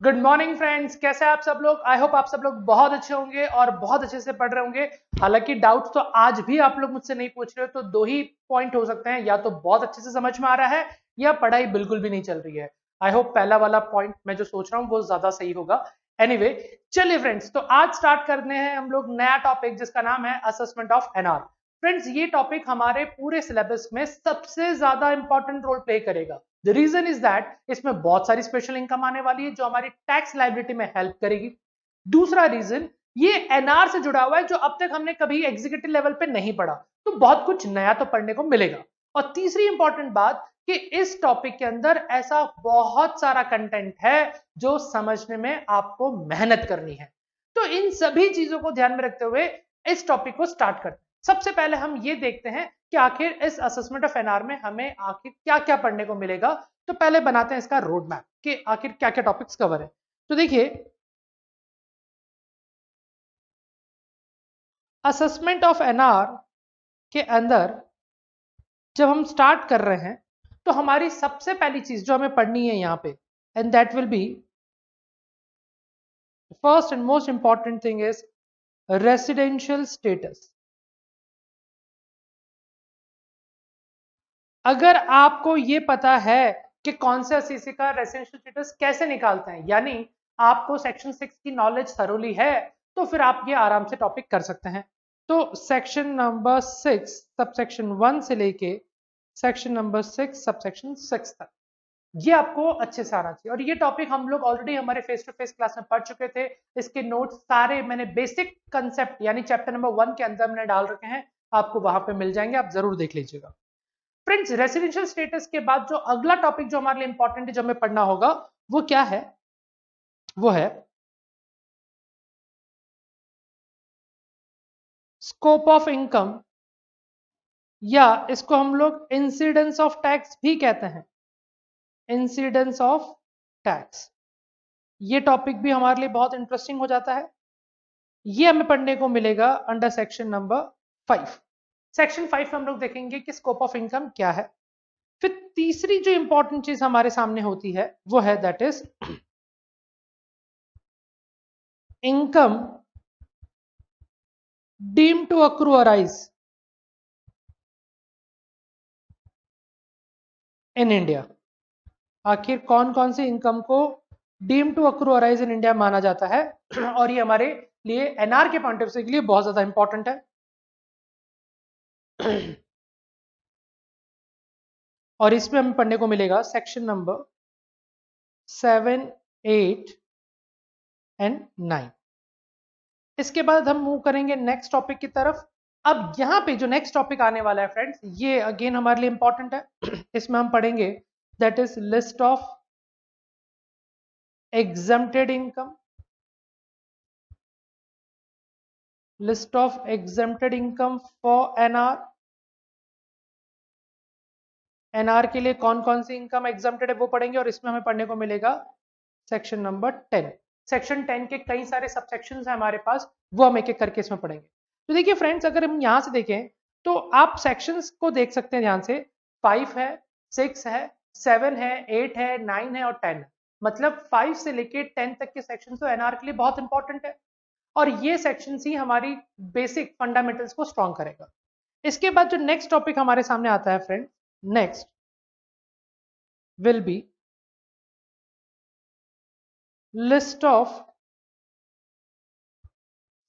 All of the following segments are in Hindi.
गुड मॉर्निंग फ्रेंड्स, कैसे हैं आप सब लोग। आई होप आप सब लोग बहुत अच्छे होंगे और बहुत अच्छे से पढ़ रहे होंगे। हालांकि डाउट्स तो आज भी आप लोग मुझसे नहीं पूछ रहे हो, तो दो ही पॉइंट हो सकते हैं, या तो बहुत अच्छे से समझ में आ रहा है या पढ़ाई बिल्कुल भी नहीं चल रही है। आई होप पहला वाला पॉइंट मैं जो सोच रहा हूँ वो ज्यादा सही होगा। एनीवे, चलिए फ्रेंड्स, तो आज स्टार्ट करने हैं हम लोग नया टॉपिक जिसका नाम है असेसमेंट ऑफ एनआर। फ्रेंड्स, ये टॉपिक हमारे पूरे सिलेबस में सबसे ज्यादा इंपॉर्टेंट रोल प्ले करेगा। द रीजन इज दैट इसमें बहुत सारी स्पेशल इनकम आने वाली है जो हमारी टैक्स लाइबिलिटी में हेल्प करेगी। दूसरा रीजन, ये एनआर से जुड़ा हुआ है जो अब तक हमने कभी एग्जीक्यूटिव लेवल पे नहीं पढ़ा, तो बहुत कुछ नया तो पढ़ने को मिलेगा। और तीसरी इंपॉर्टेंट बात कि इस टॉपिक के अंदर ऐसा बहुत सारा कंटेंट है जो समझने में आपको मेहनत करनी है। तो इन सभी चीजों को ध्यान में रखते हुए इस टॉपिक को स्टार्ट करते हैं। सबसे पहले हम ये देखते हैं कि आखिर इस असेसमेंट ऑफ एनआर में हमें आखिर क्या क्या पढ़ने को मिलेगा। तो पहले बनाते हैं इसका रोड मैप कि आखिर क्या क्या टॉपिक्स कवर है। तो देखिए, असेसमेंट ऑफ एनआर के अंदर जब हम स्टार्ट कर रहे हैं तो हमारी सबसे पहली चीज जो हमें पढ़नी है यहां पे, and that will be first and most important thing is residential status. अगर आपको ये पता है कि कौन से सीसी का रेसिडेंशियल स्टेटस कैसे निकालते हैं, यानी आपको सेक्शन 6 की नॉलेज थरोली है, तो फिर आप ये आराम से टॉपिक कर सकते हैं। तो सेक्शन नंबर 6 सबसेक्शन 1 से लेके सेक्शन नंबर 6 सबसेक्शन 6 तक ये आपको अच्छे से आना चाहिए। और ये टॉपिक हम लोग ऑलरेडी हमारे फेस टू फेस क्लास में पढ़ चुके थे। इसके नोट्स सारे मैंने बेसिक कंसेप्ट यानी चैप्टर नंबर 1 के अंदर मैंने डाल रखे हैं, आपको वहां पे मिल जाएंगे, आप जरूर देख लीजिएगा। फ्रेंड्स, रेसिडेंशियल स्टेटस के बाद जो अगला टॉपिक जो हमारे लिए इंपॉर्टेंट है, जो हमें पढ़ना होगा, वो क्या है? वो है स्कोप ऑफ इनकम, या इसको हम लोग इंसिडेंस ऑफ टैक्स भी कहते हैं। इंसिडेंस ऑफ टैक्स, ये टॉपिक भी हमारे लिए बहुत इंटरेस्टिंग हो जाता है। ये हमें पढ़ने को मिलेगा अंडर सेक्शन नंबर 5। सेक्शन 5 में हम लोग देखेंगे कि स्कोप ऑफ इनकम क्या है। फिर तीसरी जो इंपॉर्टेंट चीज हमारे सामने होती है वो है that is income deem to accrue arise in India. आखिर कौन कौन सी इनकम को deem to accrue arise in India माना जाता है, और ये हमारे लिए एनआर के पॉइंट ऑफ व्यू के लिए बहुत ज्यादा इंपॉर्टेंट है। और इसमें हमें पढ़ने को मिलेगा सेक्शन नंबर 7, 8 एंड 9। इसके बाद हम मूव करेंगे नेक्स्ट टॉपिक की तरफ। अब यहाँ पे जो नेक्स्ट टॉपिक आने वाला है फ्रेंड्स, ये अगेन हमारे लिए इंपॉर्टेंट है। इसमें हम पढ़ेंगे that is list of exempted income. List of exempted income for NR. NR के लिए कौन कौन सी इनकम एग्जम्प्टेड है वो पढ़ेंगे, और इसमें हमें पढ़ने को मिलेगा सेक्शन नंबर 10। सेक्शन 10 के कई सारे सब सेक्शन है हमारे पास, वो हम एक एक करके इसमें पढ़ेंगे। तो देखिए फ्रेंड्स, अगर हम यहां से देखें तो आप सेक्शंस को देख सकते हैं ध्यान से। 5 है, 6 है, 7 है, 8 है, 9 है और 10 है। मतलब 5 से लेके 10 तक के सेक्शन तो एनआर के लिए बहुत इंपॉर्टेंट है, और ये सेक्शन ही हमारी बेसिक फंडामेंटल्स को स्ट्रॉन्ग करेगा। इसके बाद जो नेक्स्ट टॉपिक हमारे सामने आता है friend, next will be list of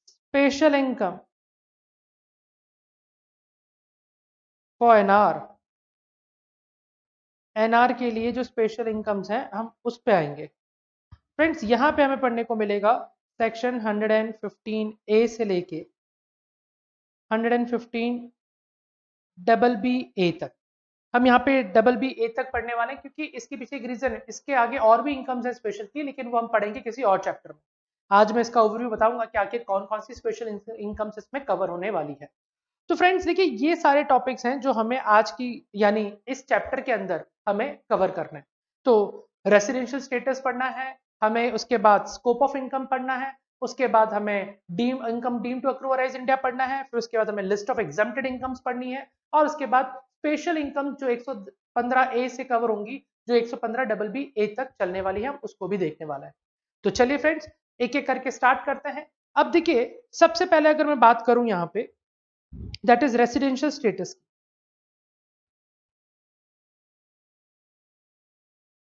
special income for NR. NR के लिए जो स्पेशल इनकम्स हैं हम उस पे आएंगे। फ्रेंड्स, यहां पे हमें पढ़ने को मिलेगा सेक्शन 115 ए से लेके 115 डबल बी ए तक। हम यहाँ पे डबल बी ए तक पढ़ने वाले हैं क्योंकि इसके पीछे एक रीजन है। इसके आगे और भी इनकम्स है स्पेशल की, लेकिन वो हम पढ़ेंगे किसी और चैप्टर में। आज मैं इसका ओवरव्यू बताऊंगा कि आखिर कौन कौन सी स्पेशल इनकम्स इसमें कवर होने वाली है। तो फ्रेंड्स देखिए, ये सारे टॉपिक्स हैं जो हमें आज की यानी इस चैप्टर के अंदर हमें कवर करना है। तो रेसिडेंशियल स्टेटस पढ़ना है हमें, उसके बाद स्कोप ऑफ इनकम पढ़ना है, उसके बाद हमें deem to accrue arise India पढ़ना है, फिर उसके बाद हमें लिस्ट ऑफ एग्जम्प्टेड इनकम्स पढ़नी है, और उसके बाद स्पेशल इनकम जो 115 ए से कवर होंगी, जो 115 डबल बी ए तक चलने वाली है, उसको भी देखने वाला है। तो चलिए फ्रेंड्स एक एक करके स्टार्ट करते हैं। अब देखिए सबसे पहले अगर मैं बात करूं यहां पे दैट इज रेसिडेंशियल स्टेटस।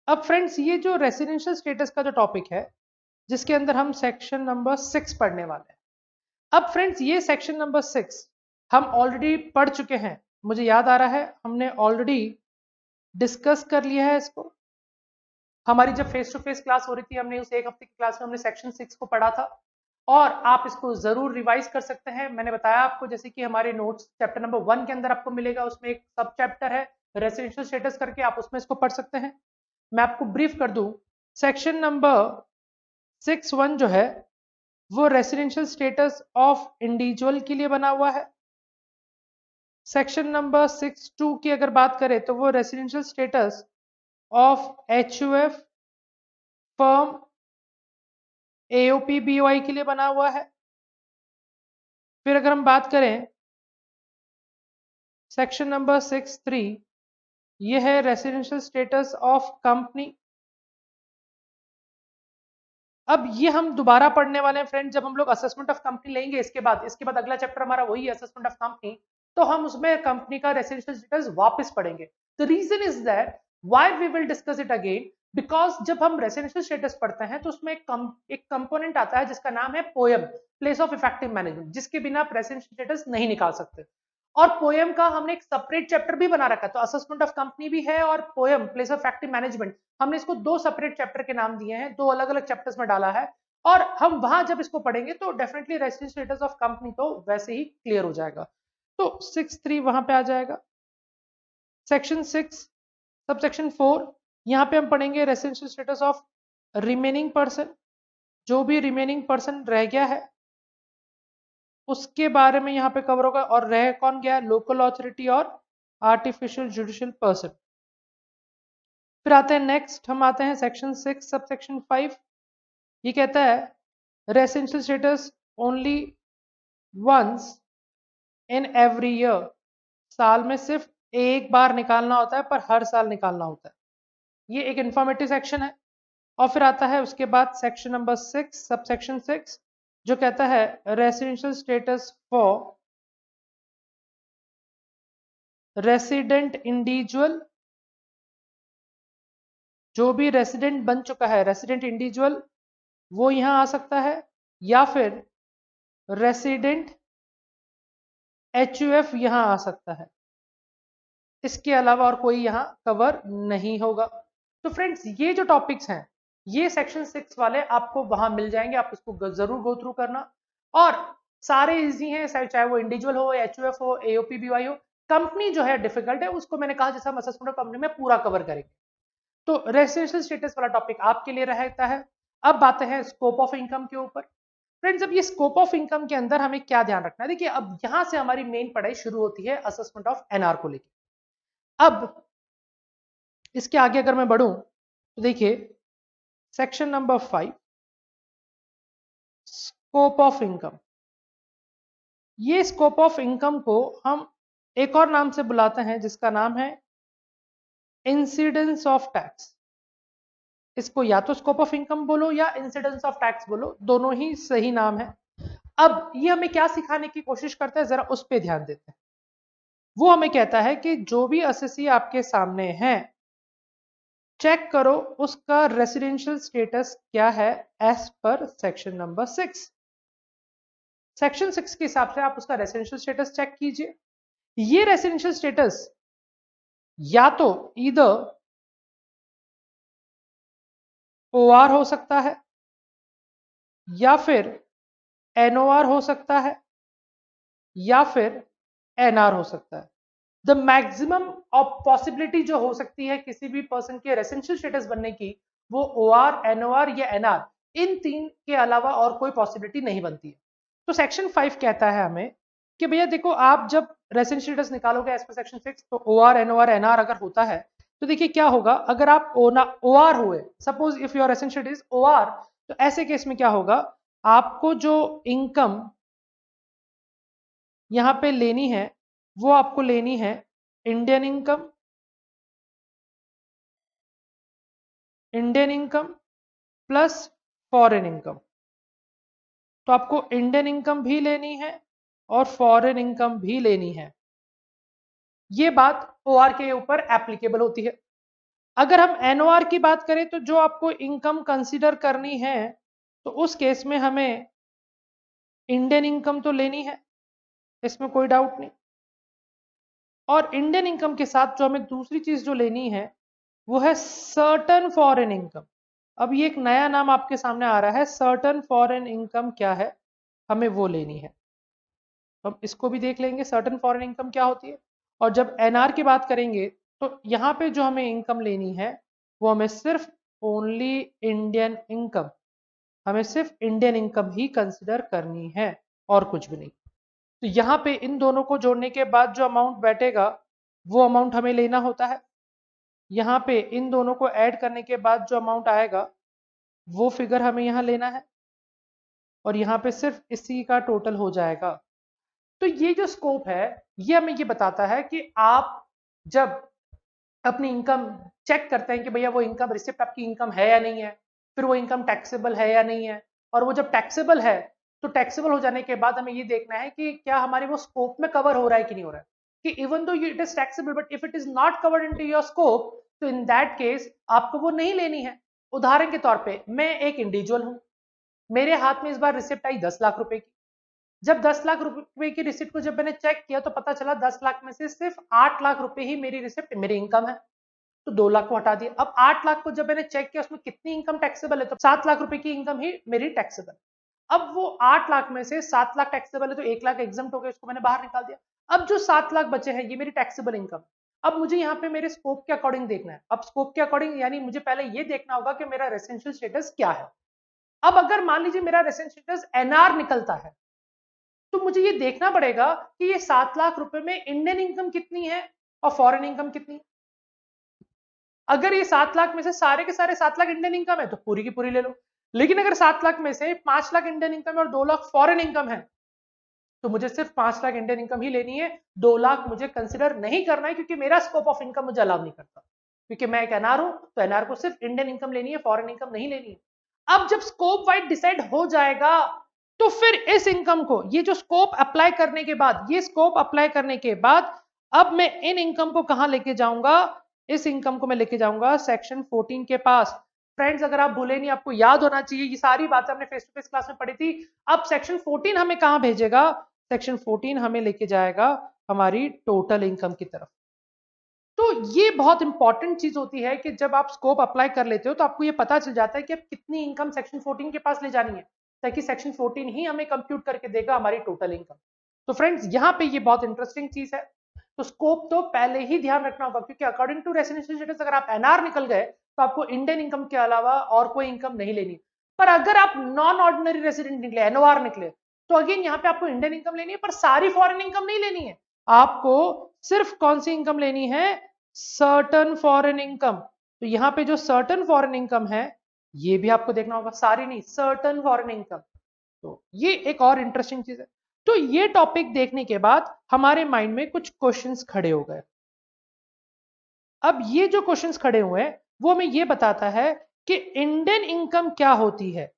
अब फ्रेंड्स ये जो रेसिडेंशियल स्टेटस का जो टॉपिक है जिसके अंदर हम सेक्शन नंबर 6 पढ़ने वाले हैं। अब फ्रेंड्स ये सेक्शन नंबर 6 हम ऑलरेडी पढ़ चुके हैं, मुझे याद आ रहा है हमने ऑलरेडी डिस्कस कर लिया है इसको। हमारी जब फेस टू फेस क्लास हो रही थी हमने उस एक हफ्ते की क्लास में हमने सेक्शन 6 को पढ़ा था और आप इसको जरूर रिवाइज कर सकते हैं। मैंने बताया आपको जैसे कि हमारे नोट्स चैप्टर नंबर 1 के अंदर आपको मिलेगा, उसमें एक सब चैप्टर है रेसिडेंशियल स्टेटस करके, आप उसमें इसको पढ़ सकते हैं। मैं आपको ब्रीफ कर दूं, सेक्शन नंबर 6(1) जो है वो रेसिडेंशियल स्टेटस ऑफ इंडिविजुअल के लिए बना हुआ है। सेक्शन नंबर 6(2) की अगर बात करें तो वो residential status of HUF firm AOP BOI के लिए बना हुआ है। फिर अगर हम बात करें सेक्शन नंबर 6(3) ये है रेसिडेंशियल स्टेटस ऑफ कंपनी। अब ये हम दोबारा पढ़ने वाले हैं फ्रेंड जब हम लोग असेसमेंट ऑफ कंपनी लेंगे। इसके बाद अगला चैप्टर हमारा वही है असेसमेंट ऑफ कंपनी, तो हम उसमें कंपनी का रेसिडेंशियल स्टेटस वापस पढ़ेंगे। The reason is that why we will discuss it again, because जब हम रेसिडेंशियल स्टेटस पढ़ते हैं तो उसमें एक कंपोनेंट आता है जिसका नाम है poem, place of effective management, जिसके बिना आप रेसिडेंशियल स्टेटस नहीं निकाल सकते। और पोएम का हमने एक सेपरेट चैप्टर भी बना रखा है, तो असेसमेंट ऑफ कंपनी भी है और poem place of effective management, हमने इसको दो सेपरेट चैप्टर के नाम दिए हैं, दो अलग अलग चैप्टर्स में डाला है। और हम वहां जब इसको पढ़ेंगे तो definitely residential status of company तो वैसे ही क्लियर हो जाएगा। तो 6(3) वहां पे आ जाएगा। सेक्शन 6 सब सेक्शन 4 यहां पे हम पढ़ेंगे residential status of remaining person, जो भी रिमेनिंग पर्सन रह गया है उसके बारे में यहां पे कवर होगा। और रह कौन गया? लोकल अथॉरिटी और आर्टिफिशियल जुडिशियल पर्सन। फिर आते हैं नेक्स्ट, हम आते हैं सेक्शन 6 सब सेक्शन 5। ये कहता है residential status only once in every year, साल में सिर्फ एक बार निकालना होता है पर हर साल निकालना होता है। ये एक इंफॉर्मेटिव सेक्शन है। और फिर आता है उसके बाद सेक्शन नंबर 6 सब सेक्शन 6 जो कहता है residential status for resident individual, जो भी रेसिडेंट बन चुका है रेसिडेंट इंडिविजुअल वो यहां आ सकता है, या फिर रेसिडेंट HUF यहां आ सकता है। इसके अलावा और कोई यहां कवर नहीं होगा। तो फ्रेंड्स ये जो टॉपिक्स हैं ये सेक्शन 6 वाले आपको वहां मिल जाएंगे, आप इसको जरूर गो थ्रू करना। और सारे इजी हैं, चाहे वो इंडिविजुअल हो, HUF हो, AOP BOI हो। कंपनी जो है डिफिकल्ट है, उसको मैंने कहा जैसे हम असेसमेंट ऑफ कंपनी में पूरा कवर करेंगे। तो रेसिडेंशियल स्टेटस वाला टॉपिक आपके लिए रहता है। अब आते हैं स्कोप ऑफ इनकम के ऊपर। फ्रेंड्स अब ये स्कोप ऑफ इनकम के अंदर हमें क्या ध्यान रखना है, देखिए अब यहां से हमारी मेन पढ़ाई शुरू होती है असेसमेंट ऑफ NR को लेकर। अब इसके आगे अगर मैं बढ़ूं तो देखिए section number 5 scope of income. ये स्कोप ऑफ इनकम को हम एक और नाम से बुलाते हैं जिसका नाम है इंसिडेंस ऑफ टैक्स। इसको या तो स्कोप ऑफ इनकम बोलो या इंसिडेंस ऑफ टैक्स बोलो, दोनों ही सही नाम है। अब ये हमें क्या सिखाने की कोशिश करता है जरा उस पर ध्यान देते हैं। वो हमें कहता है कि जो भी असेसी आपके सामने है चेक करो उसका रेसिडेंशियल स्टेटस क्या है as per section number 6। Section 6 के हिसाब से आप उसका रेसिडेंशियल स्टेटस चेक कीजिए। ये रेसिडेंशियल स्टेटस या तो ईदर OR हो सकता है या फिर NOR हो सकता है या फिर NR हो सकता है। द मैक्सिमम ऑफ पॉसिबिलिटी जो हो सकती है किसी भी पर्सन के रेसिडेंशियल स्टेटस बनने की वो OR, NOR या NR, इन तीन के अलावा और कोई पॉसिबिलिटी नहीं बनती है। तो सेक्शन 5 कहता है हमें कि भैया देखो आप जब रेसिडेंशियल स्टेटस निकालोगे एज पर सेक्शन 6 तो OR, NOR, NR अगर होता है तो देखिए क्या होगा। अगर आप OR हुए, suppose if your residential status OR, तो ऐसे केस में क्या होगा, आपको जो इनकम यहां पे लेनी है वो आपको लेनी है Indian income plus foreign income, तो आपको इंडियन इनकम भी लेनी है और फॉरेन इनकम भी लेनी है। ये बात ओआर के ऊपर एप्लीकेबल होती है। अगर हम एनओआर की बात करें तो जो आपको इनकम कंसीडर करनी है तो उस केस में हमें इंडियन इनकम तो लेनी है, इसमें कोई डाउट नहीं। और इंडियन इनकम के साथ जो हमें दूसरी चीज जो लेनी है वो है सर्टन फॉरेन इनकम। अब ये एक नया नाम आपके सामने आ रहा है, सर्टन फॉरेन इनकम क्या है, हमें वो लेनी है। हम इसको भी देख लेंगे सर्टन फॉरेन इनकम क्या होती है। और जब एनआर की बात करेंगे तो यहाँ पे जो हमें इनकम लेनी है वो हमें सिर्फ ओनली इंडियन इनकम, हमें सिर्फ इंडियन इनकम ही कंसिडर करनी है और कुछ भी नहीं। तो यहाँ पे इन दोनों को जोड़ने के बाद जो अमाउंट बैठेगा वो अमाउंट हमें लेना होता है। यहाँ पे इन दोनों को ऐड करने के बाद जो अमाउंट आएगा वो फिगर हमें यहाँ लेना है और यहाँ पे सिर्फ इसी का टोटल हो जाएगा। तो ये जो स्कोप है ये हमें ये बताता है कि आप जब अपनी इनकम चेक करते हैं कि भैया वो इनकम रिसिप्ट आपकी इनकम है या नहीं है, फिर वो इनकम टैक्सेबल है या नहीं है, और वो जब टैक्सेबल है तो टैक्सेबल हो जाने के बाद हमें ये देखना है कि क्या हमारे वो स्कोप में कवर हो रहा है कि नहीं हो रहा है, कि even though it is taxable but if it is not covered into your scope तो इन दैट केस आपको वो नहीं लेनी है। उदाहरण के तौर पे मैं एक इंडिविजुअल हूं, मेरे हाथ में इस बार रिसिप्ट आई 10 लाख रुपए की। जब 10 लाख रुपए की रिसिप्ट को जब मैंने चेक किया तो पता चला 10 लाख में से सिर्फ 8 लाख रुपए ही मेरी रिसिप्ट मेरी इनकम है, तो 2 लाख को हटा दिया। अब 8 लाख को जब मैंने चेक किया उसमें कितनी इनकम टैक्सेबल है, तो 7 लाख रुपए की इनकम ही मेरी टैक्सेबल। अब वो 8 लाख में से 7 लाख टैक्सेबल है तो 1 लाख एग्जम्प्ट हो गया, उसको मैंने बाहर निकाल दिया। अब जो 7 लाख बचे हैं ये मेरी टैक्सेबल इनकम। अब मुझे यहाँ पे मेरे स्कोप के अकॉर्डिंग देखना है। अब स्कोप के अकॉर्डिंग यानी मुझे पहले ये देखना होगा कि मेरा रेसिडेंशियल स्टेटस क्या है। अब अगर मान लीजिए मेरा रेसिडेंशियल स्टेटस एनआर निकलता है तो मुझे ये देखना पड़ेगा कि ये 7 लाख रुपए में इंडियन इनकम कितनी है और फॉरेन इनकम कितनी है। अगर ये 7 लाख में से सारे के सारे 7 लाख इंडियन इनकम है तो पूरी की पूरी ले लो, लेकिन अगर 7 लाख में से 5 लाख इंडियन इनकम है और 2 लाख फॉरेन इनकम है तो मुझे सिर्फ 5 लाख इंडियन इनकम ही लेनी है, 2 लाख मुझे कंसिडर नहीं करना है क्योंकि मेरा स्कोप ऑफ इनकम मुझे अलाउ नहीं करता, क्योंकि मैं एक एनआर हूं तो एनआर को सिर्फ इंडियन इनकम लेनी है, फॉरेन इनकम नहीं लेनी है। अब जब स्कोप वाइड डिसाइड हो जाएगा तो फिर इस इनकम को, ये जो स्कोप अप्लाई करने के बाद, ये स्कोप अप्लाई करने के बाद अब मैं इन इनकम को कहां लेके जाऊंगा, इस इनकम को मैं लेके जाऊंगा सेक्शन 14 के पास। फ्रेंड्स अगर आप भूले नहीं, आपको याद होना चाहिए, ये सारी बातें हमने फेस टू फेस क्लास में पढ़ी थी। अब सेक्शन 14 हमें कहां भेजेगा, सेक्शन 14 हमें लेके जाएगा हमारी टोटल इनकम की तरफ। तो ये बहुत इंपॉर्टेंट चीज होती है कि जब आप स्कोप अप्लाई कर लेते हो तो आपको ये पता चल जाता है कि अब कितनी इनकम सेक्शन 14 के पास ले जानी है, ताकि सेक्शन 14 ही हमें कंप्यूट करके देगा हमारी टोटल इनकम। तो फ्रेंड्स यहाँ पे ये बहुत इंटरेस्टिंग चीज है। तो स्कोप तो पहले ही ध्यान रखना होगा, क्योंकि अकॉर्डिंग टू रेसिडेंशियल स्टेटस अगर आप एनआर निकल गए तो आपको इंडियन इनकम के अलावा और कोई इनकम नहीं लेनी। पर अगर आप नॉन ऑर्डिनरी रेसिडेंट निकले, एनओआर निकले, तो अगेन यहाँ पे आपको इंडियन इनकम लेनी है पर सारी फॉरेन इनकम नहीं लेनी है। आपको सिर्फ कौन सी इनकम लेनी है, सर्टन फॉरेन इनकम। तो यहाँ पे जो सर्टन फॉरेन इनकम है ये भी आपको देखना होगा, सारी नहीं, सर्टन फॉरेन इनकम। तो ये एक और इंटरेस्टिंग चीज है। तो ये टॉपिक देखने के बाद हमारे माइंड में कुछ क्वेश्चंस खड़े हो गए। अब ये जो क्वेश्चंस खड़े हुए हैं वो हमें ये बताता है कि इंडियन इनकम क्या होती है।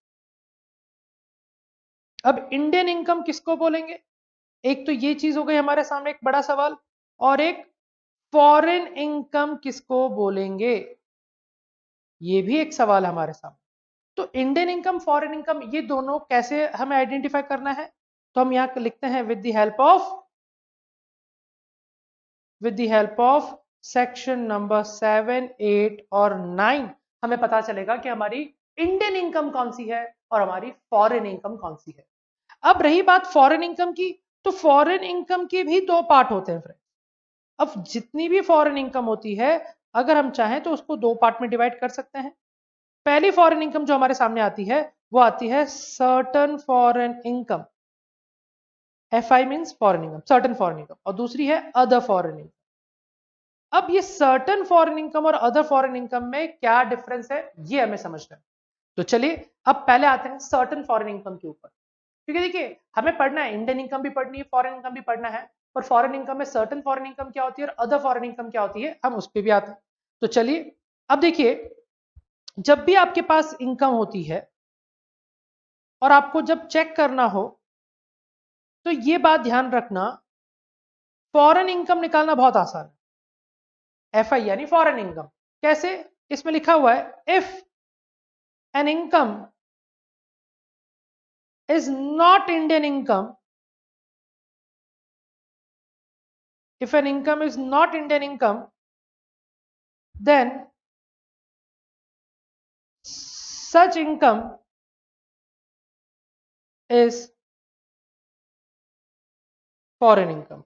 अब इंडियन इनकम किसको बोलेंगे, एक तो ये चीज हो गई हमारे सामने एक बड़ा सवाल, और एक फॉरेन इनकम किसको बोलेंगे, ये भी एक सवाल हमारे सामने। तो इंडियन इनकम, फॉरेन इनकम, ये दोनों कैसे हमें आइडेंटिफाई करना है, तो हम यहां लिखते हैं with the help of section number 7, 8 और 9 हमें पता चलेगा कि हमारी इंडियन इनकम कौन सी है और हमारी फॉरेन इनकम कौन सी है। अब रही बात फॉरेन इनकम की, तो फॉरेन इनकम के भी दो पार्ट होते हैं फ्रेंड्स। अब जितनी भी फॉरेन इनकम होती है अगर हम चाहें तो उसको दो पार्ट में डिवाइड कर सकते हैं। पहली फॉरेन इनकम जो हमारे सामने आती है वो आती है certain foreign income, FI means foreign income, certain foreign income, और दूसरी है अदर फॉरेन इनकम। अब ये सर्टन फॉरेन इनकम और अदर फॉरेन इनकम में क्या डिफरेंस है ये हमें समझना है। तो चलिए अब पहले आते हैं सर्टन फॉरेन इनकम के ऊपर, क्योंकि देखिए हमें पढ़ना है, इंडियन इनकम भी पढ़नी है, फॉरेन इनकम भी पढ़ना है, पर फॉरेन इनकम में सर्टन फॉरेन इनकम क्या होती है और अदर फॉरेन इनकम क्या होती है हम उस पर भी आते हैं। तो चलिए अब देखिए, जब भी आपके पास इनकम होती है और आपको जब चेक करना हो तो ये बात ध्यान रखना, फॉरेन इनकम निकालना बहुत आसान है। एफआई यानी फॉरेन इनकम। कैसे? इसमें लिखा हुआ है if an income is not Indian income, if an income is not Indian income, then such income is foreign income।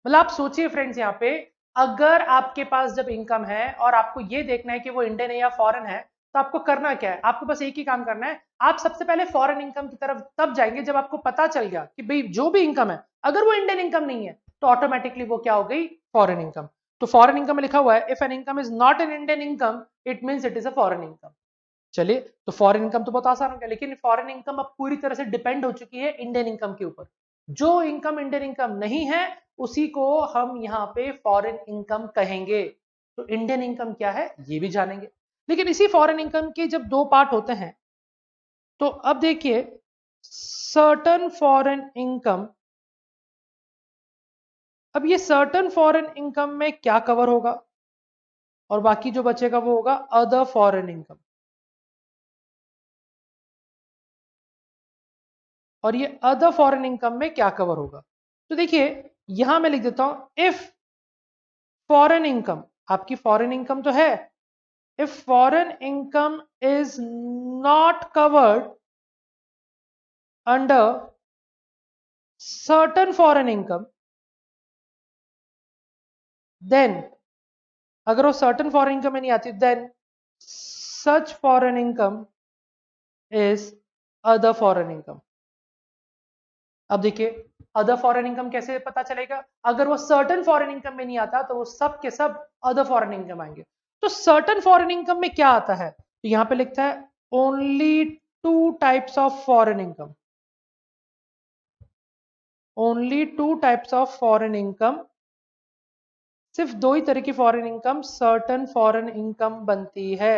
मतलब आप सोचिए फ्रेंड्स, यहाँ पे अगर आपके पास जब इनकम है और आपको ये देखना है कि वो इंडियन है या फॉरेन है, तो आपको करना क्या है? आपको बस एक ही काम करना है, आप सबसे पहले फॉरेन इनकम की तरफ तब जाएंगे जब आपको पता चल गया कि भाई जो भी इनकम है अगर वो इंडियन इनकम नहीं है तो ऑटोमेटिकली वो क्या हो गई? Foreign income. तो फॉरेन इनकम में लिखा हुआ है if an income is not an Indian income it means it is a foreign income. चलिए, तो फॉरेन इनकम तो बहुत आसान हो गया, लेकिन फॉरेन इनकम अब पूरी तरह से डिपेंड हो चुकी है इंडियन इनकम के ऊपर। जो इनकम इंडियन इनकम नहीं है उसी को हम यहाँ पे फॉरेन इनकम कहेंगे। तो इंडियन इनकम क्या है ये भी जानेंगे, लेकिन इसी फॉरेन इनकम के जब दो पार्ट होते हैं तो अब देखिए, सर्टन फॉरेन इनकम, अब ये सर्टन फॉरेन इनकम में क्या कवर होगा और बाकी जो बचेगा वो होगा अदर फॉरेन इनकम। और ये अदर फॉरेन इनकम में क्या कवर होगा? तो देखिए यहां मैं लिख देता हूं इफ फॉरेन इनकम, आपकी फॉरेन इनकम तो है, if foreign income is not covered under certain foreign income, then अगर वो सर्टन फॉरेन इनकम में नहीं आती then such foreign income is other foreign income. अब देखिए अदर फॉरेन इनकम कैसे पता चलेगा? अगर वो सर्टन फॉरेन इनकम में नहीं आता तो वो सब के सब अदर फॉरेन इनकम आएंगे। तो सर्टन फॉरेन इनकम में क्या आता है? तो यहां पे लिखता है only two types of foreign income, only two types of foreign income, सिर्फ दो ही तरह की foreign income certain foreign income बनती है।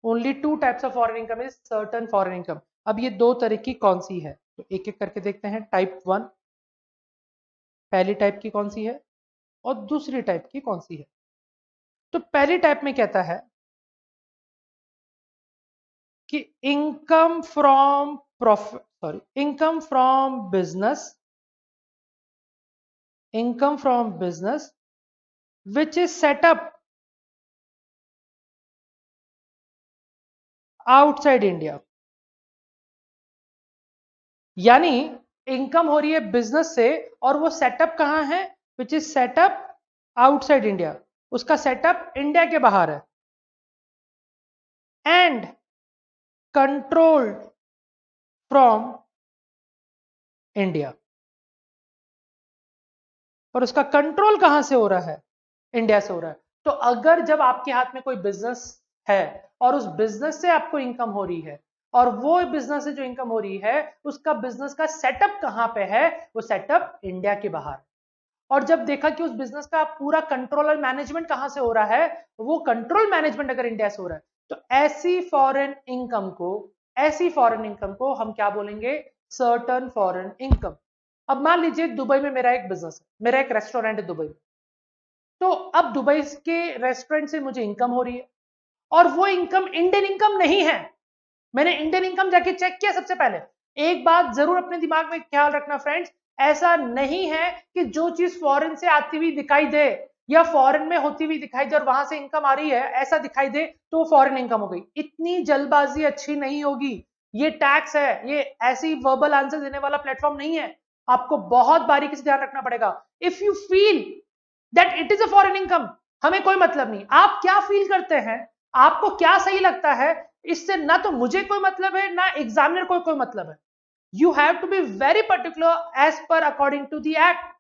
Only two types of foreign income is certain foreign income. अब ये दो तरह की कौन सी है तो एक एक करके देखते हैं। टाइप 1 पहली टाइप की कौन सी है और दूसरी टाइप की कौन सी है? तो पहली टाइप में कहता है कि income from profit, sorry, income from business, income from business which is setup outside India. यानी इनकम हो रही है बिजनेस से और वो सेटअप कहां है? Which is setup outside India, उसका सेटअप इंडिया के बाहर है, एंड कंट्रोल्ड फ्रॉम इंडिया। और उसका कंट्रोल कहां से हो रहा है? इंडिया से हो रहा है। तो अगर जब आपके हाथ में कोई बिजनेस है और उस बिजनेस से आपको इनकम हो रही है और वो बिजनेस से जो इनकम हो रही है उसका बिजनेस का सेटअप कहां पे है? वो सेटअप इंडिया के बाहर। और जब देखा कि उस बिजनेस का पूरा कंट्रोल और मैनेजमेंट कहां से हो रहा है, वो कंट्रोल मैनेजमेंट अगर इंडिया से हो रहा है, तो ऐसी फॉरेन इनकम को, ऐसी फॉरेन इनकम को हम क्या बोलेंगे? Certain foreign income. अब मान लीजिए दुबई में मेरा एक बिजनेस है, मेरा एक रेस्टोरेंट है दुबई में। तो अब दुबई के रेस्टोरेंट से मुझे इनकम हो रही है और वो इनकम इंडियन इनकम नहीं है। मैंने इंडियन इनकम जाके चेक किया। सबसे पहले एक बात जरूर अपने दिमाग में ख्याल रखना फ्रेंड्स, ऐसा नहीं है कि जो चीज फॉरेन से आती हुई दिखाई दे या फॉरेन में होती हुई दिखाई दे और वहां से इनकम आ रही है ऐसा दिखाई दे तो वो फॉरेन इनकम हो गई। इतनी जल्दबाजी अच्छी नहीं होगी। ये टैक्स है, ये ऐसी वर्बल आंसर देने वाला प्लेटफॉर्म नहीं है। आपको बहुत बारीकी से ध्यान रखना पड़ेगा। If you feel that it is a foreign income, हमें कोई मतलब नहीं। आप क्या फील करते हैं, आपको क्या सही लगता है, इससे ना तो मुझे कोई मतलब है ना एग्जामिनर को कोई मतलब है। You have to be very particular as per according to the act.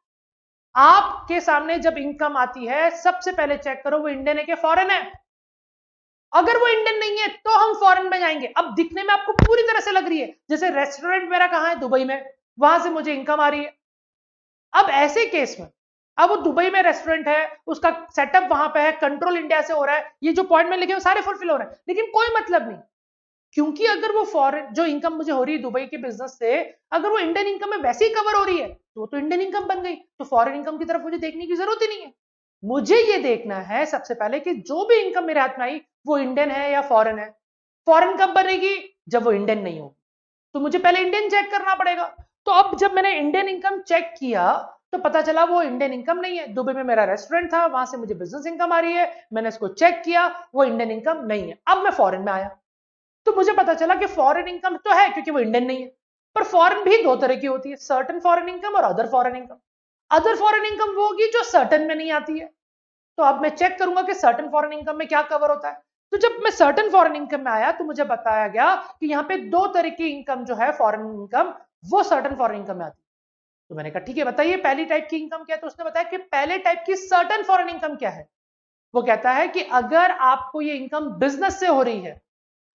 आपके सामने जब इनकम आती है सबसे पहले चेक करो वो इंडियन है कि फॉरेन है। अगर वो इंडियन नहीं है तो हम फॉरेन में जाएंगे। अब दिखने में आपको पूरी तरह से लग रही है जैसे रेस्टोरेंट मेरा कहां है? दुबई में, वहां से मुझे इनकम आ रही है। अब ऐसे केस में अब वो दुबई में रेस्टोरेंट है, उसका सेटअप वहां पे है, कंट्रोल इंडिया से हो रहा है, ये जो पॉइंट में लिखे हैं सारे फुलफिल हो रहे हैं, लेकिन कोई मतलब नहीं, क्योंकि अगर वो फॉरेन जो इनकम मुझे हो रही है दुबई के बिजनेस से, अगर वो इंडियन इनकम में वैसे ही कवर हो रही है तो इंडियन इनकम बन गई, तो फॉरेन इनकम की तरफ मुझे देखने की जरूरत ही नहीं है। मुझे ये देखना है सबसे पहले कि जो भी इनकम मेरे हाथ में आई वो इंडियन है या फॉरेन है। फॉरेन कब बनेगी? जब वो इंडियन नहीं होगी, तो मुझे पहले इंडियन चेक करना पड़ेगा। तो अब जब मैंने इंडियन इनकम चेक किया तो पता चला वो इंडियन इनकम नहीं है। दुबई में मेरा रेस्टोरेंट था, वहां से मुझे बिजनेस इनकम आ रही है, मैंने इसको चेक किया, वो इंडियन इनकम नहीं है। अब मैं फॉरेन में आया तो मुझे पता चला कि फॉरेन इनकम तो है क्योंकि वो इंडियन नहीं है, पर फॉरेन भी दो तरह की होती है, सर्टेन फॉरेन इनकम और other foreign income. Other foreign income वो होगी जो सर्टेन में नहीं आती है। तो अब मैं चेक करूंगा कि सर्टेन फॉरेन इनकम में क्या कवर होता है। तो जब मैं सर्टेन फॉरेन इनकम में आया तो मुझे बताया गया कि यहाँ पे दो तरह की इनकम जो है फॉरेन इनकम, वो सर्टेन फॉरेन इनकम में आती है। तो मैंने कहा ठीक है बताइए पहली टाइप की इनकम क्या है। तो उसने बताया कि पहले टाइप की सर्टेन फॉरेन इनकम क्या है। वो कहता है कि अगर आपको ये इनकम बिजनेस से हो रही है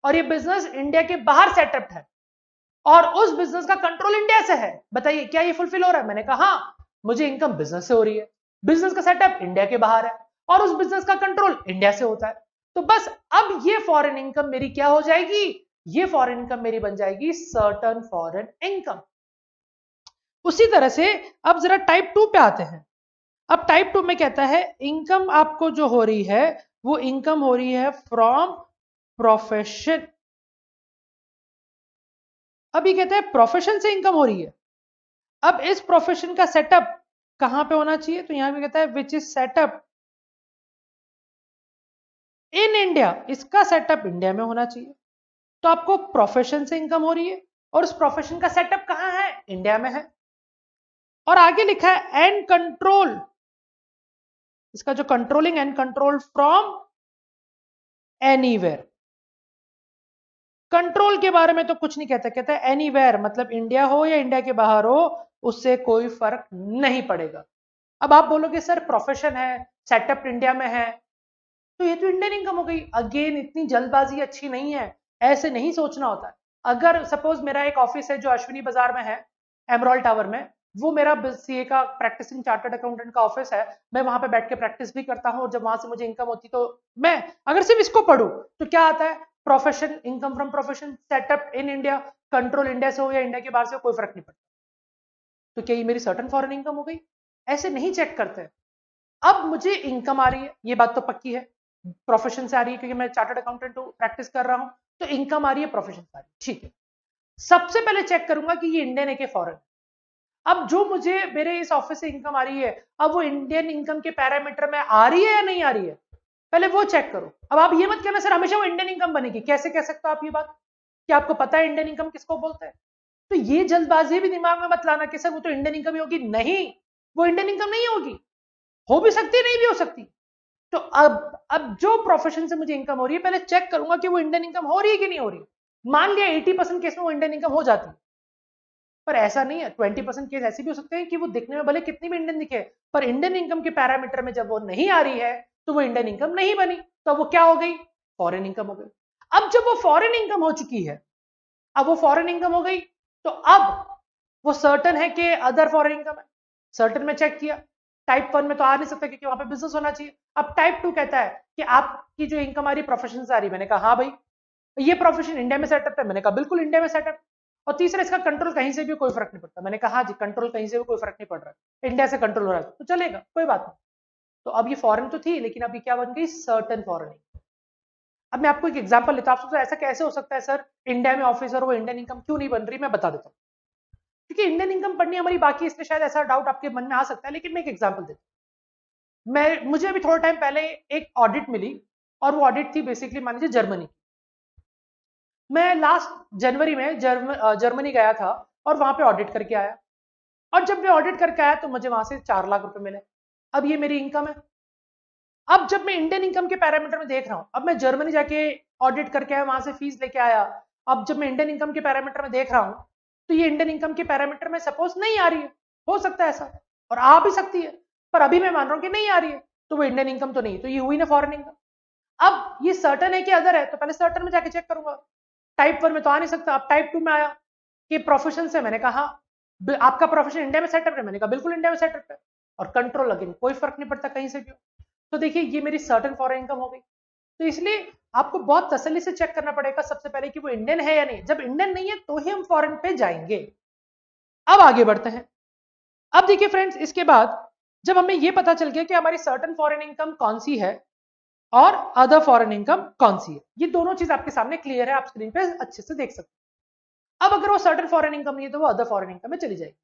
और ये बिजनेस इंडिया के बाहर सेटअप है और उस बिजनेस का कंट्रोल इंडिया से है, बताइए क्या ये फुलफिल हो रहा है। मैंने कहा हाँ, मुझे इनकम बिजनेस से हो रही है, बिजनेस का सेटअप इंडिया के बाहर है और उस बिजनेस का कंट्रोल इंडिया से होता है। तो बस अब ये फॉरेन इनकम मेरी क्या हो जाएगी, ये फॉरेन इनकम मेरी बन जाएगी सर्टेन फॉरेन इनकम। उसी तरह से अब जरा टाइप 2 पे आते हैं। अब टाइप 2 में कहता है इनकम आपको जो हो रही है वो इनकम हो रही है फ्रॉम प्रोफेशन। अब ये कहता है प्रोफेशन से इनकम हो रही है। अब इस प्रोफेशन का सेटअप कहां पे होना चाहिए, तो यहां पे कहता है which is setup in India, इसका सेटअप इंडिया में होना चाहिए। तो आपको प्रोफेशन से इनकम हो रही है और उस प्रोफेशन का सेटअप कहां है, इंडिया में है। और आगे लिखा है एंड कंट्रोल, इसका जो controlling and control from anywhere. Control के बारे में तो कुछ नहीं कहता, कहता है एनीवेयर, मतलब इंडिया हो या इंडिया के बाहर हो उससे कोई फर्क नहीं पड़ेगा। अब आप बोलोगे सर प्रोफेशन है, सेटअप इंडिया में है, तो ये तो इंडियन इनकम हो गई। अगेन इतनी जल्दबाजी अच्छी नहीं है, ऐसे नहीं सोचना होता है। अगर सपोज मेरा एक ऑफिस है जो अश्विनी बाजार में है, एमरॉल टावर में, वो मेरा सीए का प्रैक्टिसिंग चार्टर्ड अकाउंटेंट का ऑफिस है, मैं वहां पे बैठ के प्रैक्टिस भी करता हूँ और जब वहां से मुझे इनकम होती तो मैं अगर सिर्फ इसको पढ़ूं तो क्या आता है, profession, income from profession, setup in India, control India से हो या इंडिया के बाहर से हो, कोई फर्क नहीं पड़ता। तो क्या ये मेरी सर्टेन फॉरेन इनकम हो गई? ऐसे नहीं चेक करते। अब मुझे इनकम आ रही है, ये बात तो पक्की है, प्रोफेशन से आ रही है क्योंकि मैं चार्टर्ड अकाउंटेंट हूं, प्रैक्टिस कर रहा हूं, तो इनकम आ रही है, प्रोफेशन से आ रही है, ठीक है। सबसे पहले चेक करूंगा कि ये इंडियन है कि फॉरेन। अब जो मुझे मेरे इस ऑफिस से इनकम आ रही है, अब वो इंडियन इनकम के पैरामीटर में आ रही है या नहीं आ रही है, पहले वो चेक करो। अब आप ये मत कहना सर हमेशा वो इंडियन इनकम बनेगी, कैसे कह सकते हो आप ये बात, क्या आपको पता है इंडियन इनकम किसको बोलते हैं? तो ये जल्दबाजी भी दिमाग में मत लाना कि सर वो तो इंडियन इनकम ही होगी, नहीं, वो इंडियन इनकम नहीं होगी, हो भी सकती नहीं भी हो सकती। तो अब जो प्रोफेशन से मुझे इनकम हो रही है, पहले चेक करूंगा कि वो इंडियन इनकम हो रही है कि नहीं हो रही। मान लिया 80% केस में वो इंडियन इनकम हो जाती है, पर ऐसा नहीं है, 20% केस ऐसे भी हो सकते हैं कि वो दिखने में भले कितनी भी इंडियन दिखे, पर इंडियन इनकम के पैरामीटर में जब वो नहीं आ रही है तो वो इंडियन इनकम नहीं बनी, तो वो क्या हो गई, फॉरेन इनकम हो गई। अब जब वो फॉरेन इनकम हो चुकी है, अब वो फॉरेन इनकम हो गई, तो अब वो सर्टन है कि अदर फॉरेन इनकम है। सर्टन में चेक किया, टाइप 1 में तो आ नहीं सकता क्योंकि वहां पे बिजनेस होना चाहिए। अब टाइप 2 कहता है कि आपकी जो इनकम आ रही प्रोफेशन से आ रही, मैंने कहा हाँ भाई, ये प्रोफेशन इंडिया में सेटअप है, मैंने कहा बिल्कुल इंडिया में सेटअप। और तीसरा इसका कंट्रोल कहीं से भी कोई फर्क नहीं पड़ता, मैंने कहा हाँ जी कंट्रोल कहीं से भी कोई फर्क नहीं पड़ रहा है, इंडिया से कंट्रोल हो रहा है तो चलेगा, कोई बात नहीं। तो अब ये फॉरेन तो थी, लेकिन अभी क्या बन गई, सर्टन फॉरेन। अब मैं आपको एक एग्जांपल लेता हूं, आप सोचो ऐसा कैसे हो सकता है सर, इंडिया में ऑफिस और वो इंडियन इनकम क्यों नहीं बन रही, मैं बता देता हूँ। क्योंकि इंडियन इनकम पढ़नी हमारी बाकी, इसलिए शायद ऐसा डाउट आपके मन में आ सकता है, लेकिन मैं एक एग्जांपल देता हूं। मुझे अभी थोड़ा टाइम पहले एक ऑडिट मिली और वो ऑडिट थी बेसिकली मान लीजिए जर्मनी। मैं लास्ट जनवरी में जर्मनी गया था और वहां पे ऑडिट करके आया, और जब मैं ऑडिट करके आया तो मुझे वहां से 4 लाख रुपए मिले। अब ये मेरी इनकम है। अब जब मैं इंडियन इनकम के पैरामीटर में देख रहा हूं, अब मैं जर्मनी जाके ऑडिट करके आया, वहां से फीस लेके आया, अब जब मैं इंडियन इनकम के पैरामीटर में देख रहा हूं तो ये इंडियन इनकम के पैरामीटर में सपोज नहीं आ रही है, हो सकता है ऐसा, और आ भी सकती है, पर अभी मैं मान रहा हूं कि नहीं आ रही है, तो वो इंडियन इनकम तो नहीं, तो ये हुई ना फॉरेन इनकम। अब ये सर्टन है कि अदर है, तो पहले सर्टन में जाके चेक करूंगा, टाइप 1 में तो आ नहीं सकता। अब टाइप 2 में आया कि प्रोफेशन से, मैंने कहा आपका प्रोफेशन इंडिया में सेटअप है, मैंने कहा बिल्कुल इंडिया में सेटअप है। और कंट्रोल अगेन कोई फर्क नहीं पड़ता कहीं से भी। तो देखिए ये मेरी सर्टेन फॉरेन इनकम हो गई। तो इसलिए आपको बहुत तसल्ली से चेक करना पड़ेगा सबसे पहले कि वो इंडियन है या नहीं। जब इंडियन नहीं है तो ही हम फॉरेन पे जाएंगे। अब आगे बढ़ते हैं। अब देखिए फ्रेंड्स, इसके बाद जब हमें ये पता चल गया कि हमारी सर्टेन फॉरेन इनकम कौन सी है और अदर फॉरेन इनकम कौन सी है, ये दोनों चीज आपके सामने क्लियर है, आप स्क्रीन पे अच्छे से देख सकते हैं। अब अगर वो सर्टेन फॉरेन इनकम नहीं है तो वो अदर फॉरेन इनकम में चली जाएगी।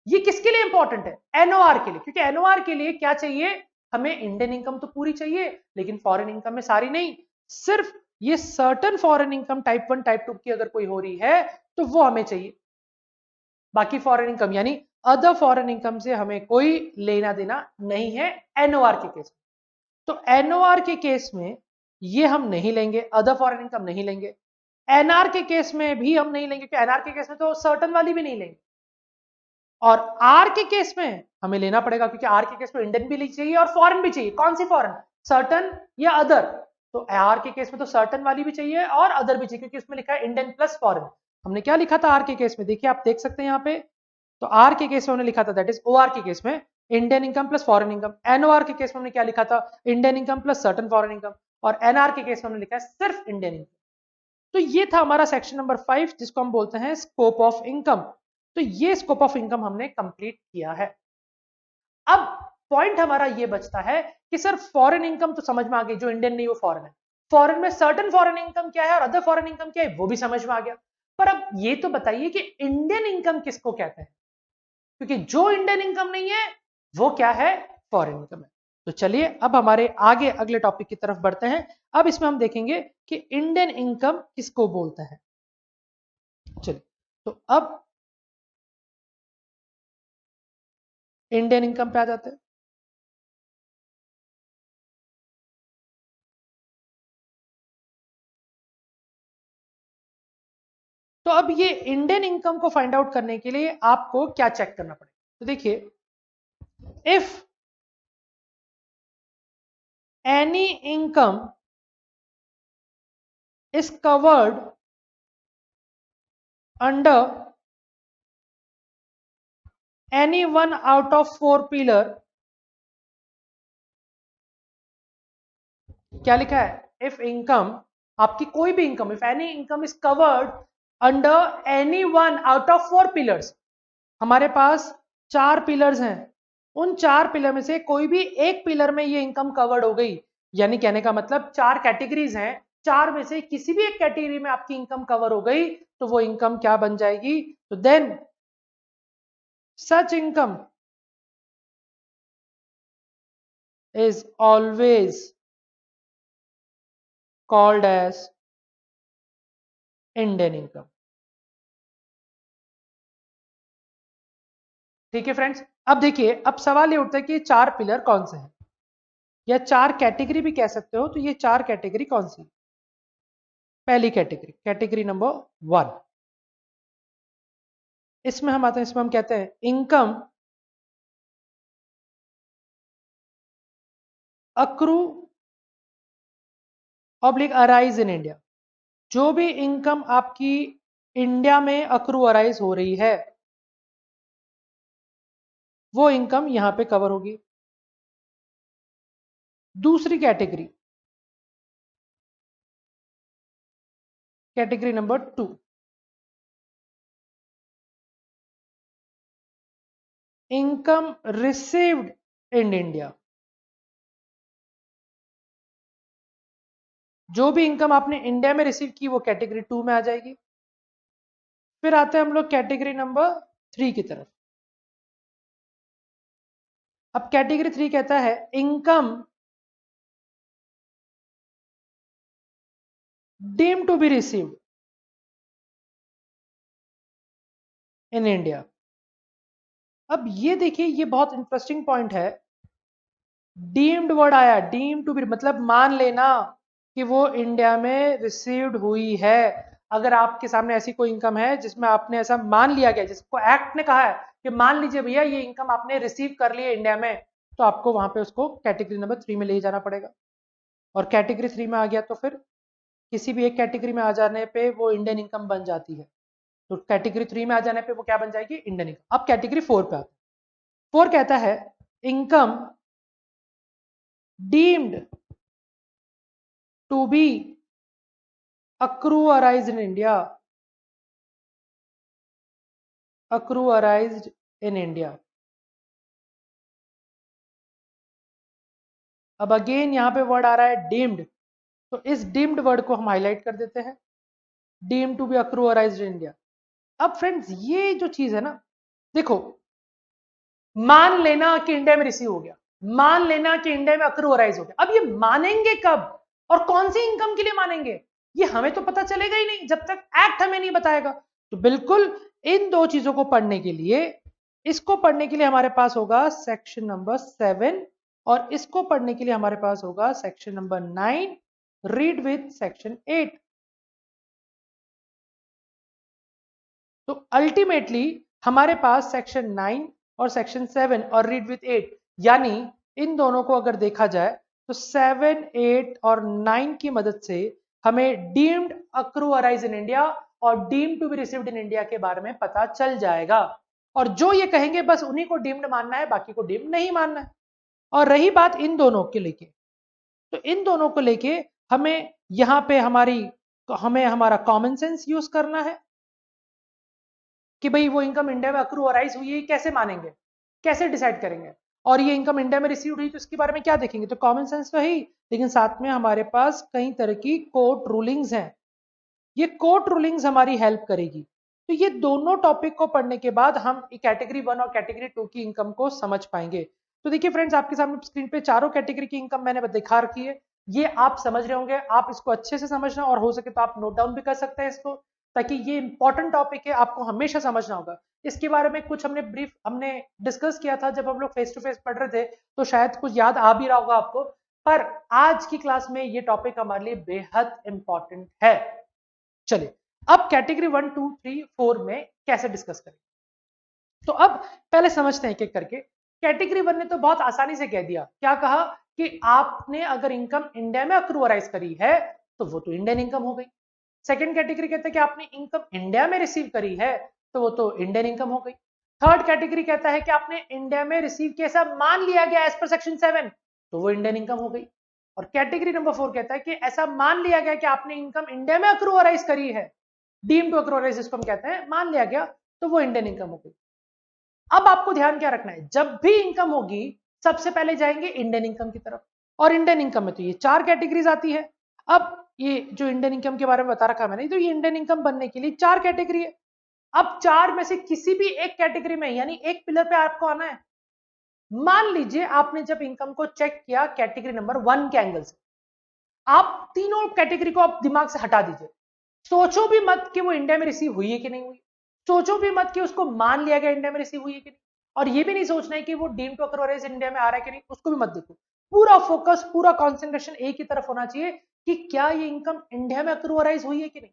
ये किसके लिए इंपॉर्टेंट है? एनओआर के लिए, क्योंकि एनओआर के लिए क्या चाहिए, हमें इंडियन इनकम तो पूरी चाहिए लेकिन फॉरेन इनकम में सारी नहीं, सिर्फ ये certain foreign income type 1 type 2 की अगर कोई हो रही है तो वो हमें चाहिए। बाकी फॉरेन इनकम यानी अदर फॉरेन इनकम से हमें कोई लेना देना नहीं है एनओआर के केस में। तो एनओआर के केस में ये हम नहीं लेंगे, अदर फॉरेन इनकम नहीं लेंगे। एनआर के केस में भी हम नहीं लेंगे, क्योंकि एनआर के केस में तो सर्टन वाली भी नहीं लेंगे। और आर के केस में हमें लेना पड़ेगा, क्योंकि आर के केस में इंडियन भी चाहिए और फॉरेन भी चाहिए। कौन सी फॉरेन, सर्टन या अदर? तो आर के केस में तो सर्टन वाली भी चाहिए और अदर भी चाहिए, क्योंकि उसमें लिखा है इंडियन प्लस फॉरेन। हमने क्या लिखा था आर के केस में, देखिए आप देख सकते हैं यहाँ पे। तो आर के केस में हमने लिखा था दैट इज ओआर के केस में Indian income plus foreign income. NOR के केस में हमने क्या लिखा था, Indian income plus certain foreign income. और एनआर के केस में हमने लिखा है सिर्फ इंडियन इनकम। तो ये था हमारा सेक्शन नंबर 5, जिसको हम बोलते हैं स्कोप ऑफ इनकम। तो ये स्कोप ऑफ इनकम हमने कंप्लीट किया है। अब पॉइंट हमारा ये बचता है कि सर फॉरेन इनकम तो समझ में आ गई, जो इंडियन नहीं वो फॉरेन है। फॉरेन में सर्टेन फॉरेन इनकम क्या है और अदर फॉरेन इनकम क्या है वो भी समझ में आ गया। पर अब ये तो बताइए कि इंडियन इनकम किसको कहते हैं, क्योंकि जो इंडियन इनकम नहीं है वो क्या है, फॉरेन इनकम है। तो चलिए अब हमारे आगे अगले टॉपिक की तरफ बढ़ते हैं। अब इसमें हम देखेंगे कि इंडियन इनकम किसको बोलते हैं। चलिए तो अब इंडियन इनकम पे आ जाते हैं। तो अब ये इंडियन इनकम को फाइंड आउट करने के लिए आपको क्या चेक करना पड़ेगा, तो देखिए if any income is covered under any one out of 4 pillar, क्या लिखा है, इफ इनकम, आपकी कोई भी income, if any income is covered under any one out of 4 pillars. हमारे पास 4 पिलर्स हैं, उन 4 पिलर में से कोई भी एक पिलर में ये इनकम कवर्ड हो गई, यानी कहने का मतलब 4 कैटेगरीज हैं, 4 में से किसी भी एक कैटेगरी में आपकी इनकम कवर हो गई तो वो इनकम क्या बन जाएगी, तो then such income is always called as Indian income। ठीक है फ्रेंड्स, अब देखिए अब सवाल ये उठता है कि ये 4 पिलर कौन से हैं, या 4 कैटेगरी भी कह सकते हो। तो ये 4 कैटेगरी कौन सी? पहली कैटेगरी, कैटेगरी नंबर 1, इसमें हम आते हैं, इसमें हम कहते हैं income accrue oblique arise in India. जो भी इनकम आपकी इंडिया में अक्रू अराइज हो रही है वो इनकम यहां पे कवर होगी। दूसरी category, category number 2, income received in India. जो भी इनकम आपने इंडिया में रिसीव की वो कैटेगरी 2 में आ जाएगी। फिर आते हैं हम लोग कैटेगरी नंबर 3 की तरफ। अब कैटेगरी 3 कहता है income deemed to be received in India. अब ये देखिए ये बहुत इंटरेस्टिंग पॉइंट है, डीम्ड वर्ड आया, डीम्ड टू बी मतलब मान लेना कि वो इंडिया में रिसीव्ड हुई है। अगर आपके सामने ऐसी कोई इनकम है जिसमें आपने ऐसा मान लिया गया, जिसको एक्ट ने कहा है कि मान लीजिए भैया ये इनकम आपने रिसीव कर ली है इंडिया में, तो आपको वहां पे उसको कैटेगरी नंबर 3 में ले जाना पड़ेगा। और कैटेगरी 3 में आ गया तो फिर किसी भी एक कैटेगरी में आ जाने पे वो इंडियन इनकम बन जाती है। तो कैटेगरी 3 में आ जाने पे वो क्या बन जाएगी, इंडियन इनकम। अब कैटेगरी 4 पे आते हैं। 4 कहता है income deemed to be accrualized in India, accrualized in India. अब अगेन यहां पे वर्ड आ रहा है डीम्ड, तो इस डीम्ड वर्ड को हम हाईलाइट कर देते हैं, deemed to be accrualized in India. अब फ्रेंड्स ये जो चीज है ना, देखो मान लेना कि इंडिया में रिसीव हो गया, मान लेना कि इंडिया में accrualize हो गया, अब ये मानेंगे कब और कौन सी इनकम के लिए मानेंगे, ये हमें तो पता चलेगा ही नहीं जब तक एक्ट हमें नहीं बताएगा। तो बिल्कुल इन दो चीजों को पढ़ने के लिए, इसको पढ़ने के लिए हमारे पास होगा सेक्शन नंबर 7 और इसको पढ़ने के लिए हमारे पास होगा section number 9, read with section 8। तो अल्टीमेटली हमारे पास सेक्शन 9 और सेक्शन 7 और रीड विथ 8, यानी इन दोनों को अगर देखा जाए तो 7, 8 और 9 की मदद से हमें डीम्ड accrualized इन इंडिया और deemed to be received in India के बारे में पता चल जाएगा। और जो ये कहेंगे बस उन्हीं को डीम्ड मानना है, बाकी को डीम्ड नहीं मानना है। और रही बात इन दोनों के लेके, तो इन दोनों को लेके हमें यहां पे हमें हमारा कॉमन सेंस यूज करना है कि भाई वो इनकम इंडिया में accrualized हुई है कैसे मानेंगे, कैसे डिसाइड करेंगे, और ये इनकम इंडिया में रिसीव हुई तो इसके बारे में क्या देखेंगे। तो कॉमन सेंस तो है ही, लेकिन साथ में हमारे पास कई तरह की कोर्ट रूलिंग्स हैं, ये कोर्ट रूलिंग्स हमारी हेल्प करेगी। तो ये दोनों टॉपिक को पढ़ने के बाद हम कैटेगरी 1 और कैटेगरी 2 की इनकम को समझ पाएंगे। तो देखिए फ्रेंड्स, आपके सामने स्क्रीन पे चारों कैटेगरी की इनकम मैंने दिखा रखी है, ये आप समझ रहे होंगे, आप इसको अच्छे से समझना और हो सके तो आप नोट डाउन भी कर सकते हैं इसको, ताकि ये इंपॉर्टेंट टॉपिक है, आपको हमेशा समझना होगा। इसके बारे में कुछ हमने डिस्कस किया था जब हम लोग फेस टू फेस पढ़ रहे थे, तो शायद कुछ याद आ भी रहा होगा आपको, पर आज की क्लास में ये टॉपिक हमारे लिए बेहद इंपॉर्टेंट है। चलिए अब कैटेगरी 1, 2, 3, 4 में कैसे डिस्कस करें, तो अब पहले समझते हैं एक एक करके। कैटेगरी 1 ने तो बहुत आसानी से कह दिया, क्या कहा कि आपने अगर इनकम इंडिया में accrualize करी है तो वो तो इंडियन इनकम हो गई। सेकंड कैटेगरी कहता है कि आपने इनकम इंडिया में रिसीव करी है तो वो तो इंडियन इनकम हो गई। थर्ड कैटेगरी कहता है कि आपने इंडिया में रिसीव किया, ऐसा मान लिया गया एज पर सेक्शन 7, तो वो इंडियन इनकम हो गई। और कैटेगरी नंबर 4 कहता है कि ऐसा मान लिया गया कि आपने इनकम इंडिया में accrualize करी है, डीम टू accrualize जिसको हम कहते हैं, मान लिया गया, तो वो इंडियन इनकम हो गई। अब आपको ध्यान क्या रखना है, जब भी इनकम होगी सबसे पहले जाएंगे इंडियन इनकम की तरफ, और इंडियन इनकम में तो ये 4 कैटेगरीज आती है। अब ये जो इंडियन इनकम के बारे में बता रखा मैंने, तो ये इंडियन इनकम बनने के लिए 4 कैटेगरी है। अब 4 में से किसी भी एक कैटेगरी में, यानी एक पिलर पे आपको आना है। मान लीजिए आपने जब इनकम को चेक किया कैटेगरी नंबर 1 के एंगल से, आप तीनों कैटेगरी को आप दिमाग से हटा दीजिए, सोचो भी मत कि वो इंडिया में रिसीव हुई है कि नहीं हुई, सोचो भी मत कि उसको मान लिया गया इंडिया में रिसीव हुई है कि नहीं, और ये भी नहीं सोचना है कि वो डीम टू accrualize इंडिया में आ रहा है कि नहीं, उसको भी मत देखो। पूरा फोकस, पूरा कॉन्सेंट्रेशन एक ही तरफ होना चाहिए कि क्या ये इनकम इंडिया में accrualize हुई है कि नहीं।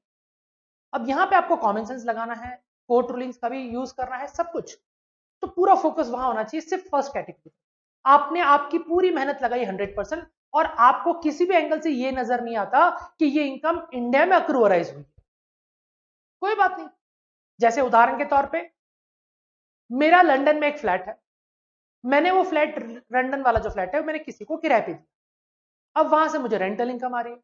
अब यहाँ पे आपको कॉमन सेंस लगाना है, कोर्ट रूलिंग्स का भी यूज करना है, सब कुछ, तो पूरा फोकस वहां होना चाहिए सिर्फ फर्स्ट कैटेगरी। आपने आपकी पूरी मेहनत लगाई 100%, और आपको किसी भी एंगल से ये नजर नहीं आता कि ये इनकम इंडिया में accrualize हुई, कोई बात नहीं। जैसे उदाहरण के तौर पे मेरा लंदन में एक फ्लैट है, मैंने वो फ्लैट, लंदन वाला जो फ्लैट है, मैंने किसी को किराए पे दिया, अब वहां से मुझे रेंटल इनकम आ रही है।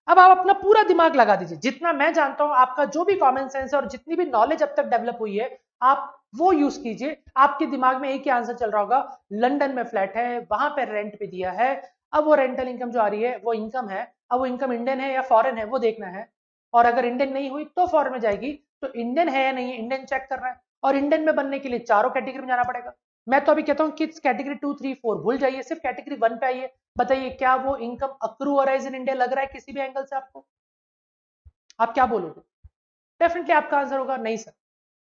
अब आप अपना पूरा दिमाग लगा दीजिए, जितना मैं जानता हूं, आपका जो भी कॉमन सेंस है और जितनी भी नॉलेज अब तक डेवलप हुई है, आप वो यूज कीजिए। आपके दिमाग में एक ही आंसर चल रहा होगा, लंदन में फ्लैट है, वहां पर रेंट पे दिया है, अब वो रेंटल इनकम जो आ रही है वो इनकम है, अब वो इनकम इंडियन है या फॉरेन है वो देखना है, और अगर इंडियन नहीं हुई तो फॉरेन में जाएगी, तो इंडियन है या नहीं है इंडियन चेक करना है, और इंडियन में बनने के लिए चारों कैटेगरी में जाना पड़ेगा। मैं तो अभी कहता हूँ कि कैटेगरी 2, 3, 4 भूल जाइए, सिर्फ कैटेगरी 1 पे आइए। बताइए क्या वो इनकम accrualize इन इंडिया लग रहा है किसी भी एंगल से आपको, आप क्या बोलोगे? डेफिनेटली आपका आंसर होगा नहीं सर,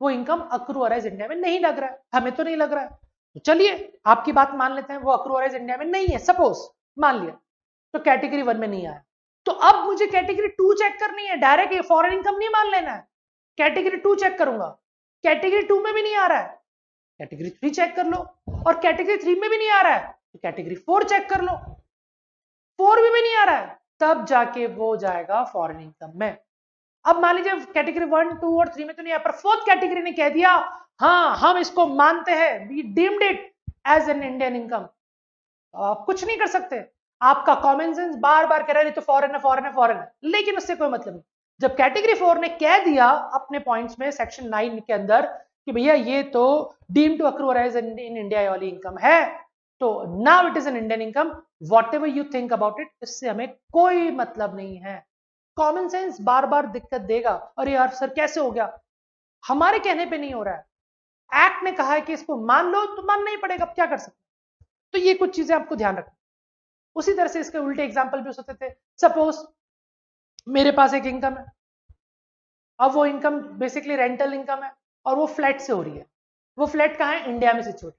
वो इनकम accrualize इंडिया में नहीं लग रहा है, हमें तो नहीं लग रहा है। तो चलिए आपकी बात मान लेते हैं, वो accrualize इंडिया में नहीं है, सपोज मान लिया, तो कैटेगरी 1 में नहीं आया, तो अब मुझे कैटेगरी 2 चेक करनी है, डायरेक्ट फॉरेन इनकम नहीं मान लेना है, कैटेगरी 2 चेक करूंगा, कैटेगरी 2 में भी नहीं आ रहा है, कैटेगरी 3 चेक कर लो, और कैटेगरी 3 में भी नहीं आ रहा है तो कैटेगरी 4 चेक कर लो, 4 में भी नहीं आ रहा है, तब जाके वो जाएगा फॉरेन इनकम में। अब मान लीजिए कैटेगरी 1, 2 और 3 में तो नहीं आया, पर फोर्थ कैटेगरी ने कह दिया हाँ हम इसको मानते हैं, we deemed it as an Indian income, आप कुछ नहीं कर सकते। आपका कॉमन सेंस बार बार कह रहा है तो फॉरेन है फॉरेन है फॉरेन है, लेकिन उससे कोई मतलब नहीं। जब कैटेगरी 4 ने कह दिया अपने पॉइंट्स में सेक्शन 9 के अंदर कि भैया ये तो deem to accrue as in India वाली इनकम है, तो now it is an Indian income, whatever you think about it, इससे हमें कोई मतलब नहीं है। कॉमन सेंस बार बार दिक्कत देगा, अरे यार सर कैसे हो गया, हमारे कहने पे नहीं हो रहा है, एक्ट ने कहा है कि इसको मान लो तो मानना ही पड़ेगा, अब क्या कर सकते। तो ये कुछ चीजें आपको ध्यान रखना। उसी तरह से इसके उल्टे एग्जाम्पल भी हो सकते थे। सपोज मेरे पास एक इनकम है, अब वो इनकम बेसिकली रेंटल इनकम है और वो फ्लैट से हो रही है। वो फ्लैट कहाँ है, इंडिया में सिचुएटेड।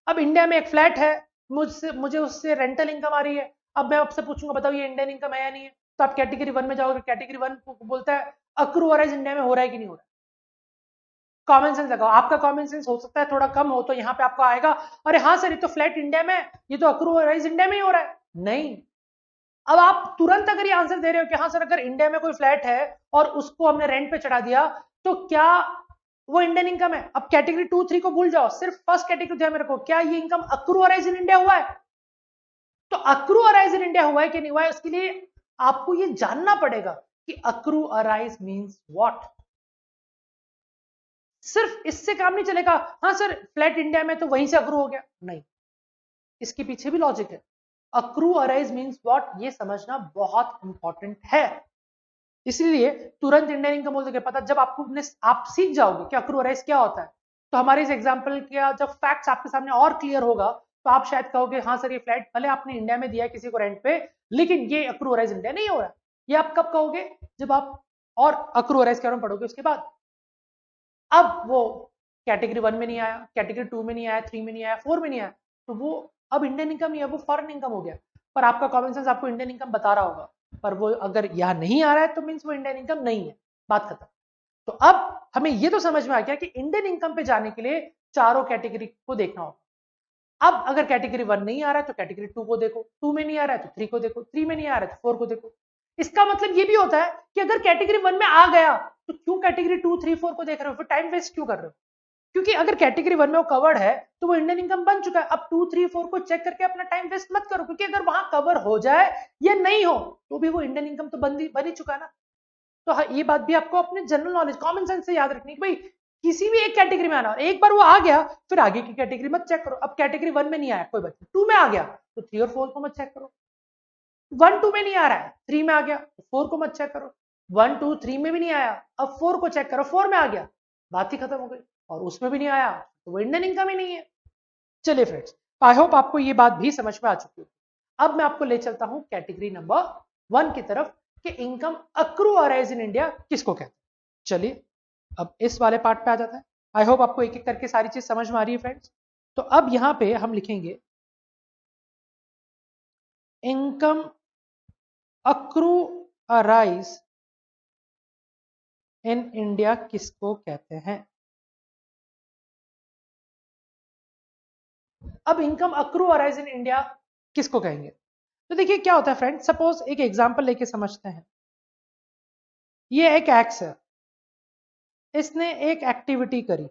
अब इंडिया में एक फ्लैट है, मुझे उससे रेंटल इनकम आ रही है। अब मैं आपसे पूछूंगा बताओ ये इंडियन इनकम है या नहीं है, तो आप कैटेगरी 1 में जाओगे, कैटेगरी 1 बोलता है अक्रू अराइज इंडिया में हो रहा है कि नहीं हो रहा है। कॉमन सेंस लगाओ, आपका कॉमन सेंस हो सकता है थोड़ा कम हो, तो यहाँ पे आपको आएगा अरे हाँ सर ये तो फ्लैट इंडिया में, ये तो अक्रू अराइज इंडिया में ही हो रहा है। नहीं, अब आप तुरंत अगर ये आंसर दे रहे हो कि हाँ सर अगर इंडिया में कोई फ्लैट है और उसको हमने रेंट पे चढ़ा दिया तो क्या वो इंडियन इनकम है। अब कैटेगरी 2, 3 को भूल जाओ, सिर्फ फर्स्ट कैटेगरी ध्यान में रखो, क्या ये income accrue arise in India हुआ है। तो अक्रू अराइज इन इंडिया हुआ है कि नहीं हुआ है, उसके लिए आपको ये जानना पड़ेगा कि अक्रू अराइज मीन्स व्हाट। सिर्फ इससे काम नहीं चलेगा, हाँ सर फ्लैट इंडिया में तो वहीं से अक्रू हो गया, नहीं, इसके पीछे भी लॉजिक है। अक्रू अराइज मीन्स व्हाट, ये समझना बहुत इंपॉर्टेंट है। इसलिए तुरंत इंडियन इनकम बोल दोगे पता, जब आप सीख जाओगे कि अक्रू अराइज क्या होता है, तो हमारे इस एग्जांपल का जब फैक्ट्स आपके सामने और क्लियर होगा तो आप शायद कहोगे हाँ सर ये फ्लैट भले आपने इंडिया में दिया है किसी को रेंट पे, लेकिन ये अक्रू अराइज इंडिया नहीं हो रहा है। ये आप कब कहोगे, जब आप और अक्रू अराइज के बारे में पढ़ोगे उसके बाद। अब वो कैटेगरी 1 में नहीं आया, कैटेगरी 2 में नहीं आया, 3 में नहीं आया, 4 में नहीं आया, तो वो अब इंडियन इनकम नहीं है, वो फॉरेन इनकम हो गया। पर आपका कॉमन सेंस आपको इंडियन इनकम बता रहा होगा, पर वो अगर यहाँ नहीं आ रहा है तो मीन्स वो इंडियन इनकम नहीं है, बात खत्म। तो अब हमें ये तो समझ में आ गया कि इंडियन इनकम पे जाने के लिए चारों कैटेगरी को देखना होगा। अब अगर कैटेगरी 1 नहीं आ रहा है तो कैटेगरी 2 को देखो, 2 में नहीं आ रहा है तो 3 को देखो, 3 में नहीं आ रहा है तो 4 को देखो। इसका मतलब ये भी होता है कि अगर कैटेगरी 1 में आ गया तो क्यों कैटेगरी 2, 3, 4 को देख रहे हो, फिर टाइम वेस्ट क्यों कर रहे हो। क्योंकि अगर कैटेगरी 1 में वो कवर्ड है तो वो इंडियन इनकम बन चुका है। अब 2, 3, 4 को चेक करके अपना टाइम वेस्ट मत करो, क्योंकि अगर वहां कवर हो जाए या नहीं हो तो भी वो इंडियन इनकम तो बन ही चुका है ना। तो हाँ, ये बात भी आपको अपने जनरल नॉलेज कॉमन सेंस से याद रखनी कि भाई किसी भी एक कैटेगरी में आना, एक बार वो आ गया फिर आगे की कैटेगरी मत चेक करो। अब कैटेगरी 1 में नहीं आया कोई बात नहीं, 2 में आ गया तो 3 और 4 को मत चेक करो। 1, 2 में नहीं आ रहा है, 3 में आ गया तो 4 को मत चेक करो। 1, 2, 3 में भी नहीं आया, अब 4 को चेक करो, 4 में आ गया, बात ही खत्म हो गई। और उसमें भी नहीं आया तो वो इंडियन इनकम ही नहीं है। चलिए फ्रेंड्स, आई होप आपको ये बात भी समझ में आ चुकी है। अब मैं आपको ले चलता हूं कैटेगरी नंबर 1 की तरफ कि income accrue arise in India किसको कहते हैं। चलिए अब इस वाले पार्ट पे आ जाता है। आई होप आपको एक एक करके सारी चीज समझ में आ रही है फ्रेंड्स। तो अब यहां पे हम लिखेंगे income accrue arise in India किसको कहते हैं। अब income accrue arise in India किसको कहेंगे, तो देखिए क्या होता है फ्रेंड, सपोज एक एग्जांपल लेके समझते हैं। ये एक एक्स है, इसने एक एक्टिविटी करी,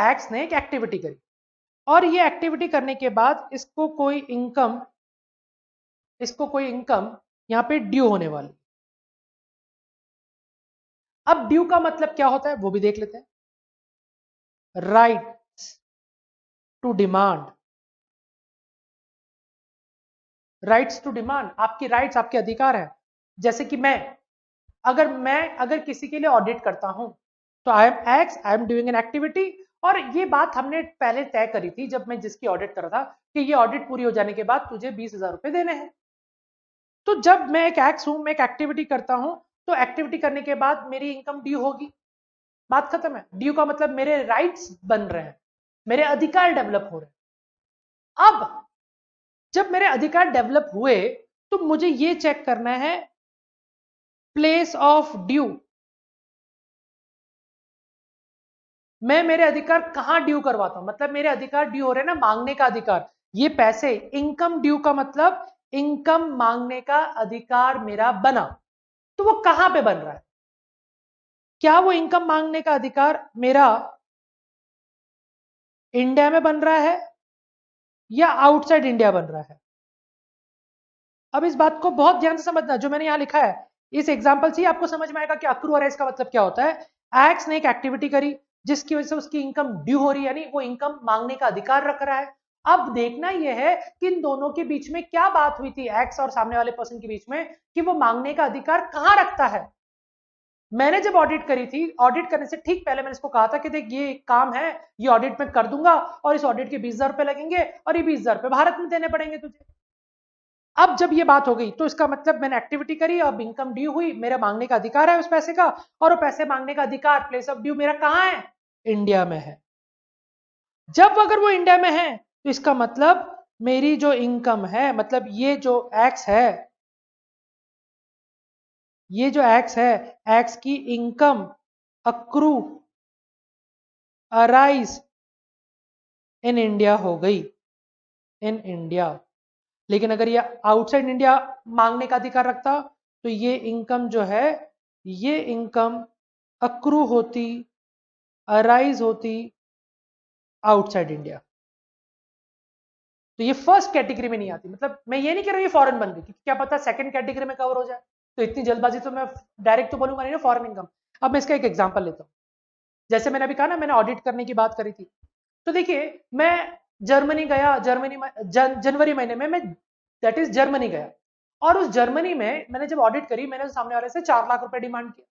एक्स ने एक एक्टिविटी करी और ये एक्टिविटी करने के बाद इसको कोई इनकम यहां पे ड्यू होने वाली। अब ड्यू का मतलब क्या होता है वो भी देख लेते हैं। Rights to demand, rights to demand, आपकी राइट्स आपके अधिकार है। जैसे कि मैं अगर किसी के लिए ऑडिट करता हूं तो I am x, I am doing an activity, और ये बात हमने पहले तय करी थी जब मैं जिसकी ऑडिट कर रहा था कि ये ऑडिट पूरी हो जाने के बाद तुझे 20,000 रुपए देने हैं। तो जब मैं एक एक्स हूं, मैं एक एक्टिविटी करता हूं, तो एक्टिविटी करने के बाद मेरी इनकम ड्यू होगी, बात खत्म है। ड्यू का मतलब मेरे राइट्स बन रहे हैं, मेरे अधिकार डेवलप हो रहे हैं। अब जब मेरे अधिकार डेवलप हुए तो मुझे ये चेक करना है प्लेस ऑफ ड्यू, मैं मेरे अधिकार कहां ड्यू करवाता हूं, मतलब मेरे अधिकार ड्यू हो रहे हैं ना, मांगने का अधिकार, ये पैसे। इनकम ड्यू का मतलब इनकम मांगने का अधिकार मेरा बना, तो वो कहां पे बन रहा है? क्या वो इनकम मांगने का अधिकार मेरा इंडिया में बन रहा है या आउटसाइड इंडिया बन रहा है? अब इस बात को बहुत ध्यान से समझना, जो मैंने यहां लिखा है इस एग्जांपल से ही आपको समझ में आएगा कि अक्रू अराइज का मतलब क्या होता है। एक्स ने एक एक्टिविटी करी जिसकी वजह से उसकी इनकम ड्यू हो रही है, यानी वो इनकम मांगने का अधिकार रख रहा है। अब देखना यह है कि इन दोनों के बीच में क्या बात हुई थी, एक्स और सामने वाले पर्सन के बीच में, कि वो मांगने का अधिकार कहां रखता है। मैंने जब ऑडिट करी थी, ऑडिट करने से ठीक पहले मैंने इसको कहा था कि देख ये काम है, ये ऑडिट में कर दूंगा और इस ऑडिट के 20,000 रुपए लगेंगे और ये 20,000 रुपए भारत में देने पड़ेंगे तुझे। अब जब ये बात हो गई तो इसका मतलब मैंने एक्टिविटी करी, अब इनकम ड्यू हुई, मेरा मांगने का अधिकार है उस पैसे का, और वो पैसे मांगने का अधिकार, प्लेस ऑफ ड्यू मेरा कहां है? इंडिया में है। जब अगर वो इंडिया में है तो इसका मतलब मेरी जो इनकम है, मतलब ये जो एक्स है, ये जो एक्स है, एक्स की income accrue arise in India हो गई, इन इंडिया। लेकिन अगर ये आउटसाइड इंडिया मांगने का अधिकार रखता तो ये इनकम जो है, ये इनकम अक्रू होती, अराइज होती आउटसाइड इंडिया। तो ये फर्स्ट कैटेगरी में नहीं आती। मतलब मैं ये नहीं कह रहा ये फॉरेन बन गई, क्योंकि क्या पता सेकंड कैटेगरी में कवर हो जाए, तो इतनी जल्दबाजी तो मैं डायरेक्ट तो बोलूंगा नहीं ना फॉरेन इनकम। अब मैं इसका एक एग्जांपल लेता हूं। जैसे मैंने अभी कहा ना, मैंने ऑडिट करने की बात करी थी, तो देखिए मैं जर्मनी गया, जर्मनी में जनवरी महीने में मैं दैट इज जर्मनी गया, और उस जर्मनी में मैंने जब ऑडिट करी, मैंने सामने वाले से 4 लाख रुपए डिमांड किया।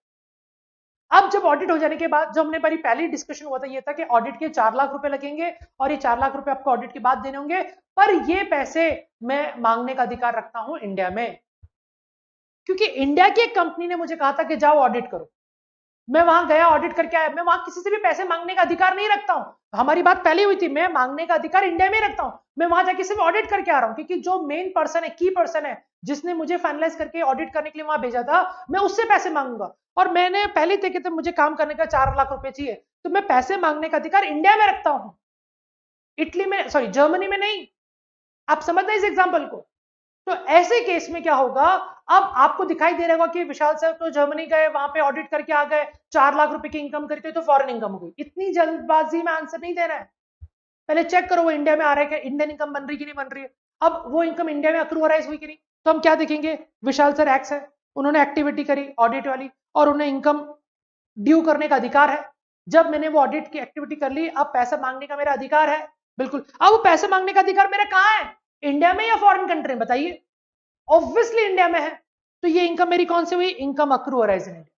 अब जब ऑडिट हो जाने के बाद, जो हमने पहली डिस्कशन हुआ था, ये था कि ऑडिट के 4 लाख रुपए लगेंगे और ये 4 लाख रुपए आपको ऑडिट के बाद देने होंगे, पर ये पैसे मैं मांगने का अधिकार रखता हूं इंडिया में, क्योंकि इंडिया की एक कंपनी ने मुझे कहा था कि जाओ ऑडिट करो। मैं वहां गया, ऑडिट करके आया, मैं वहां किसी से भी पैसे मांगने का अधिकार नहीं रखता हूं। हमारी बात पहले हुई थी, मैं मांगने का अधिकार इंडिया में रखता हूं। मैं वहां जाके सिर्फ ऑडिट करके आ रहा हूं, क्योंकि जो मेन पर्सन है, की पर्सन है, जिसने मुझे फाइनलाइज करके ऑडिट करने के लिए वहां भेजा था, मैं उससे पैसे मांगूंगा। और मैंने पहले देखे थे मुझे काम करने का 4 लाख रुपए चाहिए, तो मैं पैसे मांगने का अधिकार इंडिया में रखता हूं, इटली में, सॉरी जर्मनी में नहीं। आप समझना इस एग्जाम्पल को। तो ऐसे केस में क्या होगा, अब आपको दिखाई दे रहा होगा कि विशाल सर तो जर्मनी गए, वहां पे ऑडिट करके आ गए, 4 लाख रुपए की इनकम करी, तो फॉरेन इनकम हो गई। इतनी जल्दबाजी में आंसर नहीं देना है, पहले चेक करो वो इंडिया में आ रहा है क्या, इंडियन इनकम बन रही कि नहीं बन रही है। अब वो इनकम इंडिया में अक्रूवराइज हुई कि नहीं, तो हम क्या देखेंगे, विशाल सर एक्स है, उन्होंने एक्टिविटी करी ऑडिट वाली, और उन्हें इनकम ड्यू करने का अधिकार है। जब मैंने वो ऑडिट की एक्टिविटी कर ली, अब पैसा मांगने का मेरा अधिकार है, बिल्कुल। अब वो पैसे मांगने का अधिकार मेरा कहां है, इंडिया में या फॉरेन कंट्री में, बताइए। ऑब्वियसली इंडिया में है, तो ये इनकम मेरी कौन सी हुई, इनकम अक्रूवराइज इन इंडिया।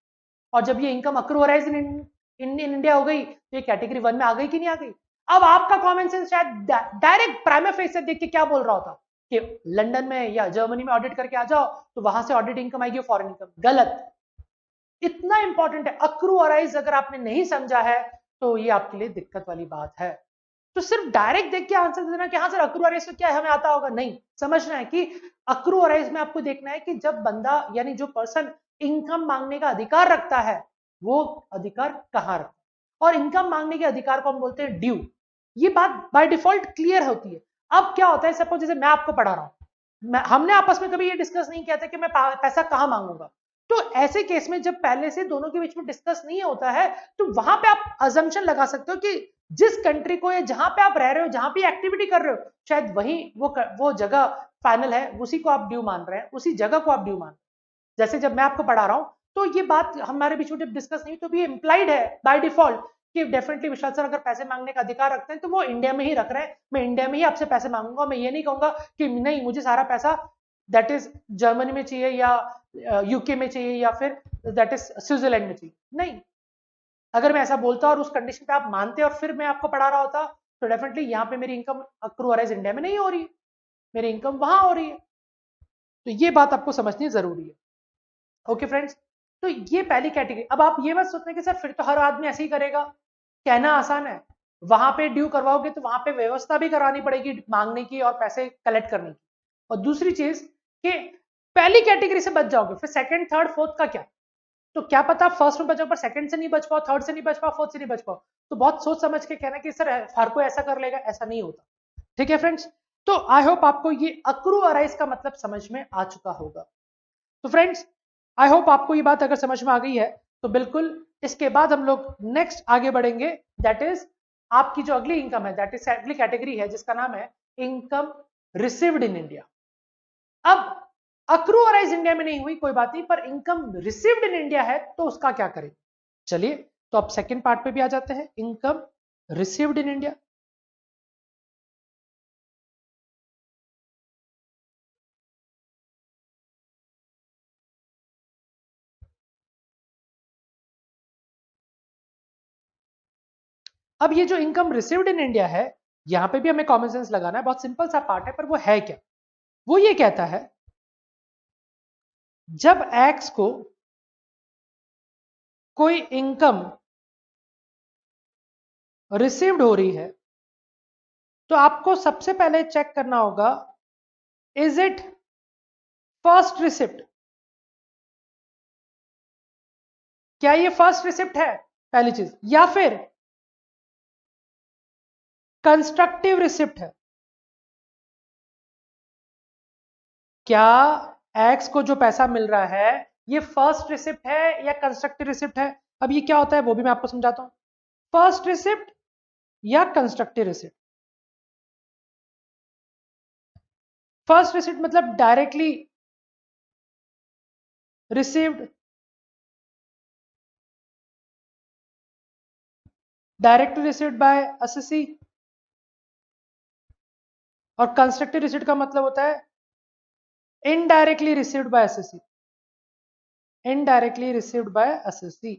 और जब ये इनकम अक्रूवराइज इन इंडिया हो गई, तो ये कैटेगरी 1 में आ गई कि नहीं आ गई। अब आपका कॉमन सेंस शायद डायरेक्ट प्राइमा फेस से देख के क्या बोल रहा होता कि लंदन में या जर्मनी में ऑडिट करके आ जाओ, तो वहां से ऑडिट इनकम आएगी, फॉरेन इनकम। गलत। इतना इंपॉर्टेंट है अक्रूवराइज, अगर आपने नहीं समझा है तो ये आपके लिए दिक्कत वाली बात है। तो सिर्फ डायरेक्ट देख के आंसर देना कि हाँ सर अक्रूवराइज तो क्या है, हमें आता होगा, नहीं। समझना है कि अक्रूवराइज में आपको देखना है कि जब बंदा, यानी जो पर्सन इनकम मांगने का अधिकार रखता है, वो अधिकार कहां रखता है। और इनकम मांगने के अधिकार को हम बोलते हैं ड्यू। ये बात बाय डिफॉल्ट क्लियर होती है। अब क्या होता है, सपोज जैसे मैं आपको पढ़ा रहा हूं, हमने आपस में कभी ये डिस्कस नहीं किया था कि मैं पैसा कहां मांगूंगा। तो ऐसे केस में जब पहले से दोनों के बीच में डिस्कस नहीं होता है, तो वहां पे आप अजम्पशन लगा सकते हो कि जिस कंट्री को या जहां पे आप रह रहे हो, जहां भी एक्टिविटी कर रहे हो, शायद वही वो जगह फाइनल है, उसी को आप ड्यू मान रहे हैं, उसी जगह को आप ड्यू मान रहे हैं। जैसे जब मैं आपको पढ़ा रहा हूं, तो ये बात हमारे बीच में जब डिस्कस नहीं, तो भी इंप्लाइड है बाय डिफॉल्ट कि डेफिनेटली विशाल सर अगर पैसे मांगने का अधिकार रखते हैं तो वो इंडिया में ही रख रहे हैं, मैं इंडिया में ही आपसे पैसे मांगूंगा। मैं ये नहीं कहूंगा कि नहीं मुझे सारा पैसा दैट इज जर्मनी में चाहिए या यूके में चाहिए या फिर दैट इज स्विट्जरलैंड में चाहिए, नहीं। अगर मैं ऐसा बोलता और उस कंडीशन पे आप मानते और फिर मैं आपको पढ़ा रहा होता, तो डेफिनेटली यहाँ पे मेरी इनकम अक्रूवराइज इंडिया में नहीं हो रही है, मेरी इनकम वहां हो रही है। तो ये बात आपको समझनी जरूरी है। ओके फ्रेंड्स, तो ये पहली कैटेगरी। अब आप ये मत सोचने कि सर फिर तो हर आदमी ऐसे ही करेगा, कहना आसान है। वहां पे ड्यू करवाओगे तो वहां पे व्यवस्था भी करानी पड़ेगी मांगने की और पैसे कलेक्ट करने की। और दूसरी चीज कि पहली कैटेगरी से बच जाओगे, फिर सेकंड थर्ड फोर्थ का क्या, तो क्या पता फर्स्ट में बचो पर सेकंड से नहीं बच पाओ, थर्ड से नहीं बच पाओ, फोर्थ से नहीं बच पाओ। तो बहुत सोच समझ के कहना कि सर हर कोई ऐसा कर लेगा, ऐसा नहीं होता। ठीक है फ्रेंड्स, तो आई होप आपको ये अक्रू अराइज का मतलब समझ में आ चुका होगा। तो फ्रेंड्स, आई होप आपको ये बात अगर समझ में आ गई है तो बिल्कुल इसके बाद हम लोग नेक्स्ट आगे बढ़ेंगे, दैट इज आपकी जो अगली इनकम है, दैट इज अगली कैटेगरी है जिसका नाम है इनकम रिसीव्ड इन इंडिया। अब अक्रू अराइज इंडिया में नहीं हुई कोई बात नहीं, पर इनकम रिसीव्ड इन इंडिया है तो उसका क्या करें। चलिए तो अब सेकेंड पार्ट पे भी आ जाते हैं, इनकम रिसीव्ड इन इंडिया। अब ये जो इनकम रिसीव्ड इन इंडिया है, यहां पे भी हमें कॉमन सेंस लगाना है, बहुत सिंपल सा पार्ट है, पर वो है क्या। वो ये कहता है जब एक्स को कोई इनकम रिसीव्ड हो रही है तो आपको सबसे पहले चेक करना होगा, इज इट फर्स्ट रिसिप्ट। क्या ये फर्स्ट रिसिप्ट है, पहली चीज, या फिर कंस्ट्रक्टिव रिसिप्ट है। क्या एक्स को जो पैसा मिल रहा है ये फर्स्ट रिसिप्ट है या कंस्ट्रक्टिव रिसिप्ट है। अब ये क्या होता है वो भी मैं आपको समझाता हूं, फर्स्ट रिसिप्ट या कंस्ट्रक्टिव रिसिप्ट। फर्स्ट रिसिप्ट मतलब directly received, directly received by SSC, और कंस्ट्रक्टिव रिसिप्ट का मतलब होता है indirectly received by SSC, indirectly received by SSC.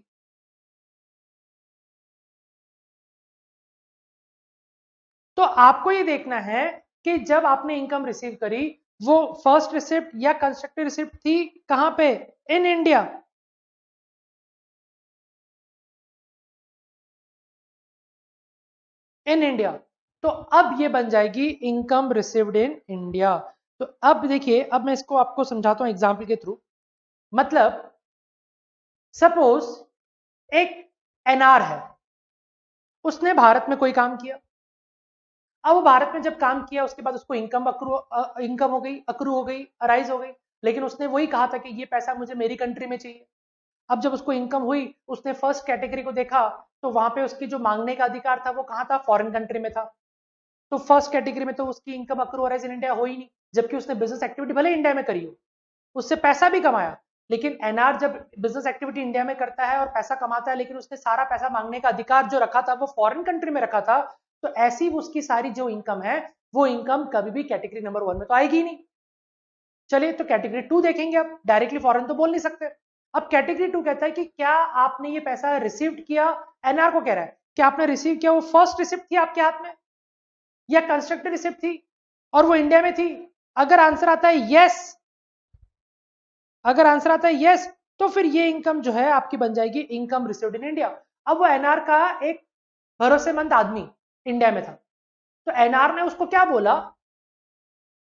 तो आपको ये देखना है कि जब आपने इनकम रिसीव करी वो फर्स्ट रिसिप्ट या कंस्ट्रक्टिव रिसिप्ट थी, कहां पे, इन इंडिया। इन इंडिया, तो अब ये बन जाएगी इनकम रिसीव्ड इन इंडिया। तो अब देखिए, अब मैं इसको आपको समझाता हूं एग्जाम्पल के थ्रू। मतलब सपोज एक एनआर है, उसने भारत में कोई काम किया। अब वो भारत में जब काम किया उसके बाद उसको इनकम हो गई, अक्रू हो गई, अराइज हो गई, लेकिन उसने वही कहा था कि ये पैसा मुझे मेरी कंट्री में चाहिए। अब जब उसको इनकम हुई, उसने फर्स्ट कैटेगरी को देखा, तो वहां पे उसकी जो मांगने का अधिकार था वो कहाँ था, फॉरेन कंट्री में था। तो फर्स्ट कैटेगरी में तो उसकी income accrue arise in India हो ही नहीं, जबकि उसने बिजनेस एक्टिविटी भले इंडिया में करी हो, उससे पैसा भी कमाया। लेकिन एनआर जब बिजनेस एक्टिविटी इंडिया में करता है और पैसा कमाता है, लेकिन उसने सारा पैसा मांगने का अधिकार जो रखा था वो फॉरेन कंट्री में रखा था, तो ऐसी उसकी सारी जो इनकम है वो इनकम कभी भी कैटेगरी नंबर 1 में तो आएगी नहीं। चलिए तो कैटेगरी 2 देखेंगे। अब डायरेक्टली फॉरेन तो बोल नहीं सकते। अब कैटेगरी 2 कहता है कि क्या आपने ये पैसा रिसीव किया, एनआर को कह रहा है कि आपने रिसीव किया, वो फर्स्ट रिसिप्ट थी आपके हाथ में या कंस्ट्रक्टेड रिसिप्ट थी और वो इंडिया में थी। अगर आंसर आता है यस, अगर आंसर आता है यस, तो फिर ये इनकम जो है आपकी बन जाएगी इनकम रिसीव्ड इन इंडिया। अब वो एनआर का एक भरोसेमंद आदमी इंडिया में था, तो एनआर ने उसको क्या बोला,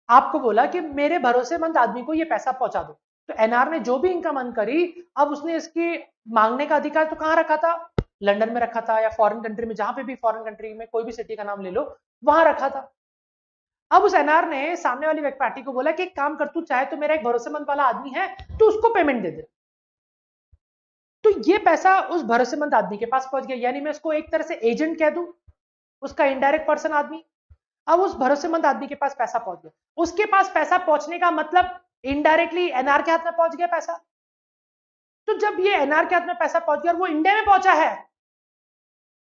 आपको बोला कि मेरे भरोसेमंद आदमी को ये पैसा पहुंचा दो। तो एनआर ने जो भी इनकम अर्न करी, अब उसने इसकी मांगने का अधिकार तो कहां रखा था, लंदन में रखा था या फॉरेन कंट्री में, जहां पे भी फॉरेन कंट्री में कोई भी सिटी का नाम ले लो, वहां रखा था। अब उस एनआर ने सामने वाली व्यक्ति पार्टी को बोला कि एक काम कर, तू चाहे तो मेरा एक भरोसेमंद वाला आदमी है, तू उसको पेमेंट दे दे। तो ये पैसा उस भरोसेमंद आदमी के पास पहुंच गया, यानी मैं उसको एक तरह से एजेंट कह दूं, उसका इनडायरेक्ट पर्सन आदमी। अब उस भरोसेमंद आदमी के पास पैसा पहुंच गया, उसके पास पैसा पहुंचने का मतलब इनडायरेक्टली एनआर के हाथ में पहुंच गया पैसा। तो जब ये एनआर के हाथ में पैसा पहुंच गया और वो इंडिया में पहुंचा है,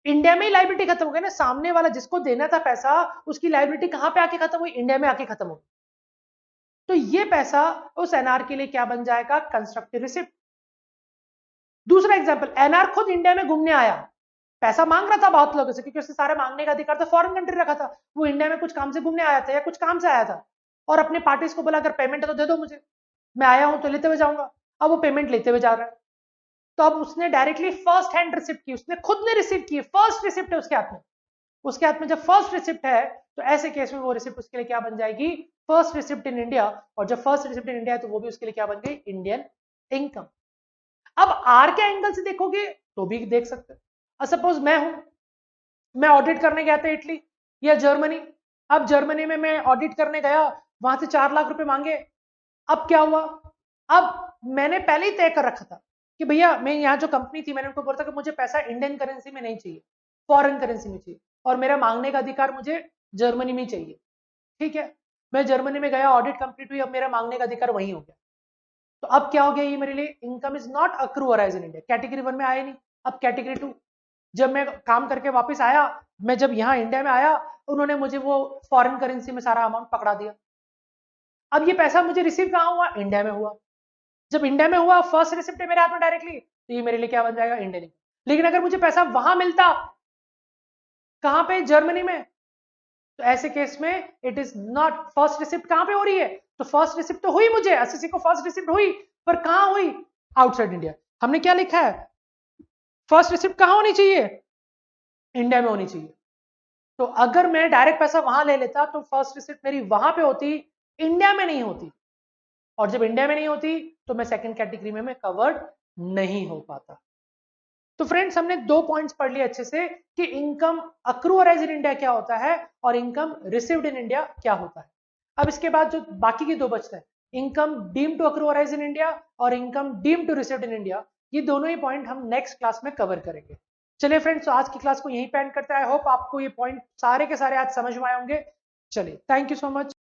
इंडिया में ही लाइबिलिटी खत्म हो गई ना, सामने वाला जिसको देना था पैसा उसकी लाइबिलिटी कहां पे आके खत्म हुई, इंडिया में आके खत्म हो गई। तो ये पैसा उस एनआर के लिए क्या बन जाएगा, कंस्ट्रक्टिव रिसिप्ट। दूसरा एग्जांपल, एनआर खुद इंडिया में घूमने आया, पैसा मांग रहा था बहुत लोगों से क्योंकि उसने सारे मांगने का अधिकार था, फॉरेन कंट्री रखा था, वो इंडिया में कुछ काम से घूमने आया था या कुछ काम से आया था, और अपने पार्टीज को बोला अगर पेमेंट है तो दे दो मुझे, मैं आया हूं तो लेते हुए जाऊंगा। अब वो पेमेंट लेते हुए जा रहा है, तो अब उसने डायरेक्टली फर्स्ट हैंड रिसिप्ट की, उसने खुद ने रिसीव की, फर्स्ट रिसिप्ट है उसके हाथ में। उसके हाथ में जब फर्स्ट रिसिप्ट है तो ऐसे केस में वो रिसिप्ट उसके लिए क्या बन जाएगी, फर्स्ट रिसिप्ट इन इंडिया। और जब फर्स्ट रिसिप्ट इन इंडिया है तो वो भी उसके लिए क्या बन गई, इंडियन इनकम। अब आर के एंगल से देखोगे तो भी देख सकते हैं। सपोज मैं हूं, मैं ऑडिट करने गया था इटली या जर्मनी, अब जर्मनी में मैं ऑडिट करने गया, वहां से 4 लाख रुपए मांगे। अब क्या हुआ, अब मैंने पहले ही तय कर रखा था कि भैया मैं यहाँ जो कंपनी थी मैंने उनको बोला था कि मुझे पैसा इंडियन करेंसी में नहीं चाहिए, फॉरेन करेंसी में चाहिए, और मेरा मांगने का अधिकार मुझे जर्मनी में चाहिए। ठीक है, मैं जर्मनी में गया, ऑडिट कंप्लीट हुई, अब मेरा मांगने का अधिकार वहीं हो गया। तो अब क्या हो गया, ये मेरे लिए income is not accrue arise in India, category 1 में आया नहीं, अब कैटेगरी 2। जब मैं काम करके वापस आया, मैं जब यहाँ इंडिया में आया, उन्होंने मुझे वो फॉरेन करेंसी में सारा अमाउंट पकड़ा दिया। अब ये पैसा मुझे रिसीव कहाँ हुआ, इंडिया में हुआ। जब इंडिया में हुआ, फर्स्ट रिसिप्ट है मेरे हाथ में डायरेक्टली, तो ये मेरे लिए क्या बन जाएगा, इंडियन इनकम। लेकिन अगर मुझे पैसा वहां मिलता, कहां पे, जर्मनी में, तो ऐसे केस में it is not, first receipt कहां पे हो रही है, तो फर्स्ट रिसिप्ट तो हुई मुझे, एसएससी को फर्स्ट रिसिप्ट हुई, पर कहां हुई, आउटसाइड इंडिया। हमने क्या लिखा है, फर्स्ट रिसिप्ट कहां होनी चाहिए, इंडिया में होनी चाहिए। तो अगर मैं डायरेक्ट पैसा वहां ले लेता तो फर्स्ट रिसिप्ट मेरी वहां पे होती, इंडिया में नहीं होती, और जब इंडिया में नहीं होती तो मैं सेकंड कैटेगरी में मैं कवर्ड नहीं हो पाता। तो फ्रेंड्स हमने 2 पॉइंट्स पढ़ लिए अच्छे से कि इनकम अक्रूअराइज इन इंडिया क्या होता है और इनकम रिसीव्ड इन इंडिया क्या होता है। अब इसके बाद जो बाकी के 2 बचते हैं, income deem to accrue or arise in India और income deem to received in India, ये दोनों ही पॉइंट हम नेक्स्ट क्लास में कवर करेंगे। चलिए फ्रेंड्स, तो आज की क्लास को यहीं पे एंड करते हैं। आई होप आपको ये पॉइंट सारे के सारे आज समझ में आए होंगे। चलिए, थैंक यू सो मच।